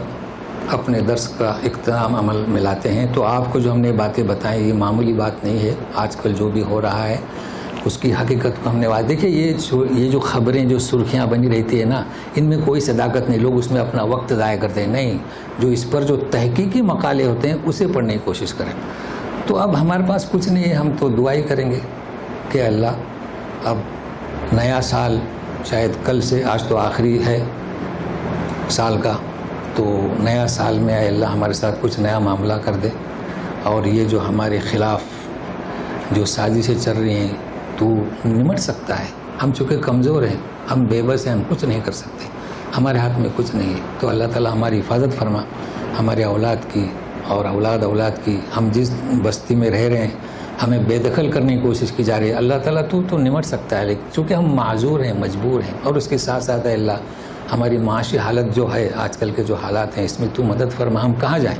A: اپنے درس کا اختتام عمل میں لاتے ہیں. تو آپ کو جو ہم نے باتیں بتائیں یہ معمولی بات نہیں ہے. آج کل جو بھی ہو رہا ہے اس کی حقیقت کو ہم نے دیکھیں. یہ جو خبریں جو سرخیاں بنی رہتی ہے نا، ان میں کوئی صداقت نہیں. لوگ اس میں اپنا وقت ضائع کرتے ہیں. نہیں، جو اس پر جو تحقیقی مقالے ہوتے ہیں اسے پڑھنے کی کوشش کریں. تو اب ہمارے پاس کچھ نہیں ہے، ہم تو دعا ہی کریں گے کہ اللہ اب نیا سال شاید کل سے، آج تو آخری ہے سال کا، تو نیا سال میں اے اللہ ہمارے ساتھ کچھ نیا معاملہ کر دے. اور یہ جو ہمارے خلاف جو سازشیں چل رہی ہیں تو نمٹ سکتا ہے. ہم چونکہ کمزور ہیں، ہم بے بس ہیں، ہم کچھ نہیں کر سکتے، ہمارے ہاتھ میں کچھ نہیں ہے. تو اللہ تعالیٰ ہماری حفاظت فرما، ہمارے اولاد کی اور اولاد کی. ہم جس بستی میں رہ رہے ہیں ہمیں بے دخل کرنے کی کوشش کی جا رہی ہے. اللہ تعالیٰ تو نمٹ سکتا ہے، لیکن چونکہ ہم معذور ہیں، مجبور ہیں. اور اس کے ساتھ ساتھ اے اللہ ہماری معاشی حالت جو ہے، آج کل کے جو حالات ہیں، اس میں تو مدد فرما. ہم کہاں جائیں؟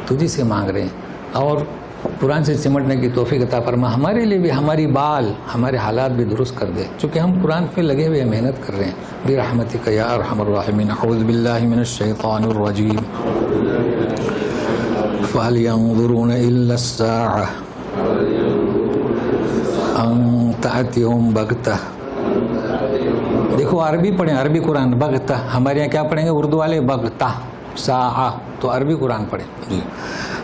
A: تجھی سے مانگ رہے ہیں. اور قرآن سے چمٹنے کی توفیق عطا فرما. ہمارے لیے بھی ہماری بال، ہمارے حالات بھی درست کر دے، چونکہ ہم قرآن پہ لگے ہوئے محنت کر رہے ہیں. برحمتک یا ارحم الراحمین. اعوذ باللہ من الشیطان الرجیم. فهل ينظرون الا الساعة ان تأتيهم بغتة. دیکھو عربی پڑھیں، عربی قرآن. بغتہ، ہمارے یہاں کیا پڑھیں گے اردو والے؟ بغتہ. ساعہ تو عربی قرآن پڑھیں جی.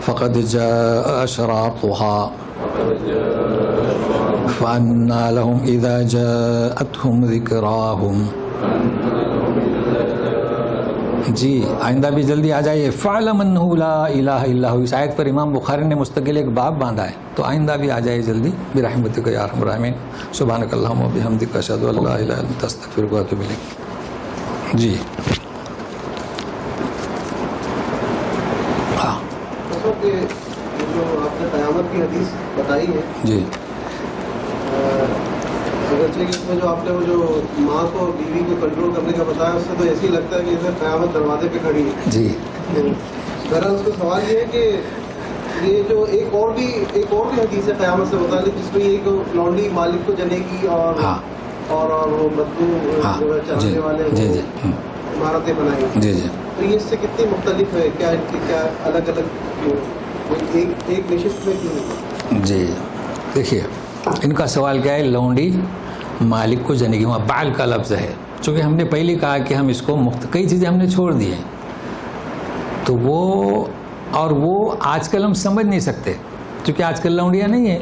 A: فقد جاء اشراطها فأنى لهم اذا جاءتهم ذکراهم. جی آئندہ بھی جلدی آ جائیے. فَاعْلَمْ أَنَّهُ لَا إِلَٰهَ إِلَّا هُوَ. اس آیت پر امام بخاری نے مستقل ایک باب باندھا ہے. تو آئندہ بھی آ جائے جلدی. برحمتک یا ارحم الراحمین. سبحانک اللہم وبحمدک اشہد ان لا الہ الا انت استغفرک واتوب الیک. جی ہاں
B: جو آپ نے قیامت کی حدیث بتائی ہے،
A: جی
B: اگرچہ کہ اس میں جو آپ نے وہ جو ماں کو بیوی کو کنٹرول کرنے کا بتایا، اس سے تو ایسے ہی لگتا ہے کہ جیسے قیامت دروازے پہ کھڑی ہے.
A: جی
B: ذرا اس کا سوال یہ ہے کہ یہ جو ایک اور بھی حدیث ہے قیامت سے متعلق جس میں یہ کہ لونڈی مالک کو جنے گی اور
A: ہاں
B: اور وہ بدبو جو ہے چلانے والے عمارتیں بنائیں گے.
A: جی جی.
B: تو یہ اس سے کتنی مختلف ہے؟ کیا الگ الگ کیوں ایک نشست میں کیوں؟
A: جی دیکھیے ان کا سوال کیا ہے, لونڈی مالک کو جنے گی, وہاں بال کا لفظ ہے. چونکہ ہم نے پہلے کہا کہ ہم اس کو کئی چیزیں ہم نے چھوڑ دی ہیں, تو وہ آج کل ہم سمجھ نہیں سکتے کیونکہ آج کل لونڈیاں نہیں ہیں.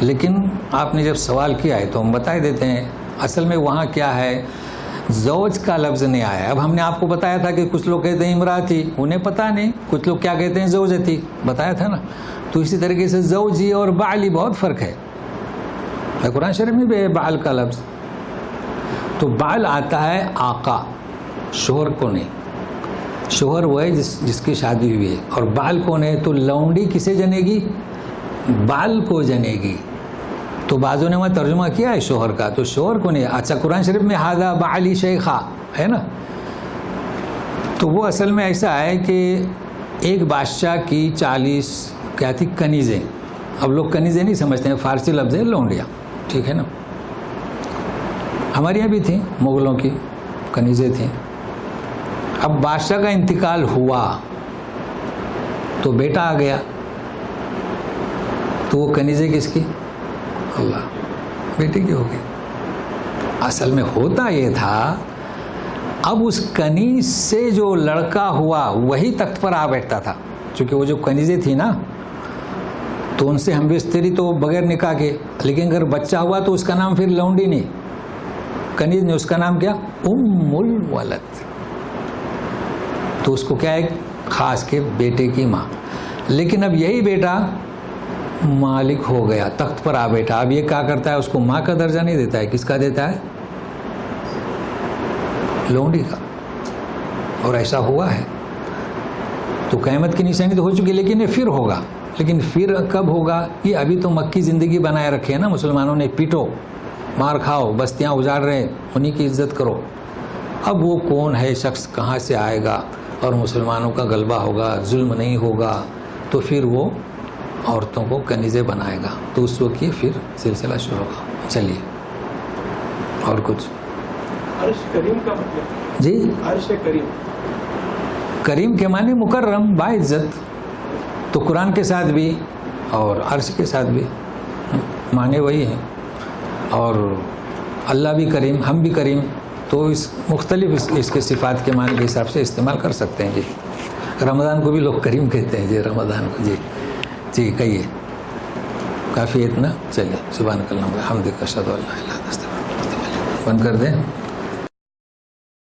A: لیکن آپ نے جب سوال کیا ہے تو ہم بتا دیتے ہیں. اصل میں وہاں کیا ہے, زوج کا لفظ نہیں آیا. اب ہم نے آپ کو بتایا تھا کہ کچھ لوگ کہتے ہیں امراتی, انہیں پتہ نہیں کچھ لوگ کیا کہتے ہیں زوجتی, بتایا تھا نا. تو اسی طریقے سے زوجی اور بالی بہت فرق ہے. قرآن شریف میں بھی ہے بال کا لفظ. تو بال آتا ہے آقا, شوہر کو نہیں. شوہر وہ ہے جس کی شادی ہوئی ہے, اور بال کون ہے؟ تو لونڈی کسے جنے گی؟ بال کو جنے گی. تو بعضوں نے وہاں ترجمہ کیا ہے شوہر کا, تو شوہر کو نہیں. اچھا قرآن شریف میں ہذا بعلی شیخا ہے نا, تو وہ اصل میں ایسا ہے کہ ایک بادشاہ کی 40 کیا تھی کنیزیں. اب لوگ کنیزیں نہیں سمجھتے ہیں, فارسی لفظ ہے لونڈیا, ٹھیک ہے نا. ہمارے یہاں بھی تھیں, مغلوں کی کنیزیں تھیں. اب بادشاہ کا انتقال ہوا تو بیٹا آ گیا, تو وہ کنیزیں کس کی؟ اللہ, بیٹے کی ہو گئی. اصل میں ہوتا یہ تھا, اب اس کنیز سے جو لڑکا ہوا وہی تخت پر آ بیٹھتا تھا. چونکہ وہ جو کنیزیں تھیں نا, تو ان سے ہم بستری تو بغیر نکاح کے, لیکن اگر بچہ ہوا تو اس کا نام پھر لونڈی نہیں, کنیز نے اس کا نام کیا؟ ام الولد. تو اس کو کیا ہے, خاص کے بیٹے کی ماں. لیکن اب یہی بیٹا مالک ہو گیا, تخت پر آ بیٹھا. اب یہ کیا کرتا ہے, اس کو ماں کا درجہ نہیں دیتا ہے, کس کا دیتا ہے؟ لونڈی کا. اور ایسا ہوا ہے. تو قیامت کی نشانی تو ہو چکی, لیکن یہ پھر ہوگا. لیکن پھر کب ہوگا؟ یہ ابھی تو مکی زندگی بنائے رکھے ہیں نا مسلمانوں نے, پیٹو, مار کھاؤ, بستیاں اجاڑ رہے, انہی کی عزت کرو. اب وہ کون ہے شخص, کہاں سے آئے گا, اور مسلمانوں کا غلبہ ہوگا, ظلم نہیں ہوگا, تو پھر وہ عورتوں کو کنیزیں بنائے گا. تو اس وقت یہ پھر سلسلہ شروع ہوگا. چلیے اور کچھ.
B: عرش کریم کا مطلب؟
A: جی,
B: عرش کریم,
A: کریم کے معنی مکرم, باعزت. تو قرآن کے ساتھ بھی اور عرش کے ساتھ بھی معنی وہی ہیں. اور اللہ بھی کریم, ہم بھی کریم, تو اس مختلف اس کے صفات کے معنی کے حساب سے استعمال کر سکتے ہیں. جی, رمضان کو بھی لوگ کریم کہتے ہیں. جی رمضان کو, جی جی کہیے. کافی اتنا. چلیے, سبحانک اللہم و بحمدک اشہد ان لا الہ الا انت استغفرک. بند کر دیں.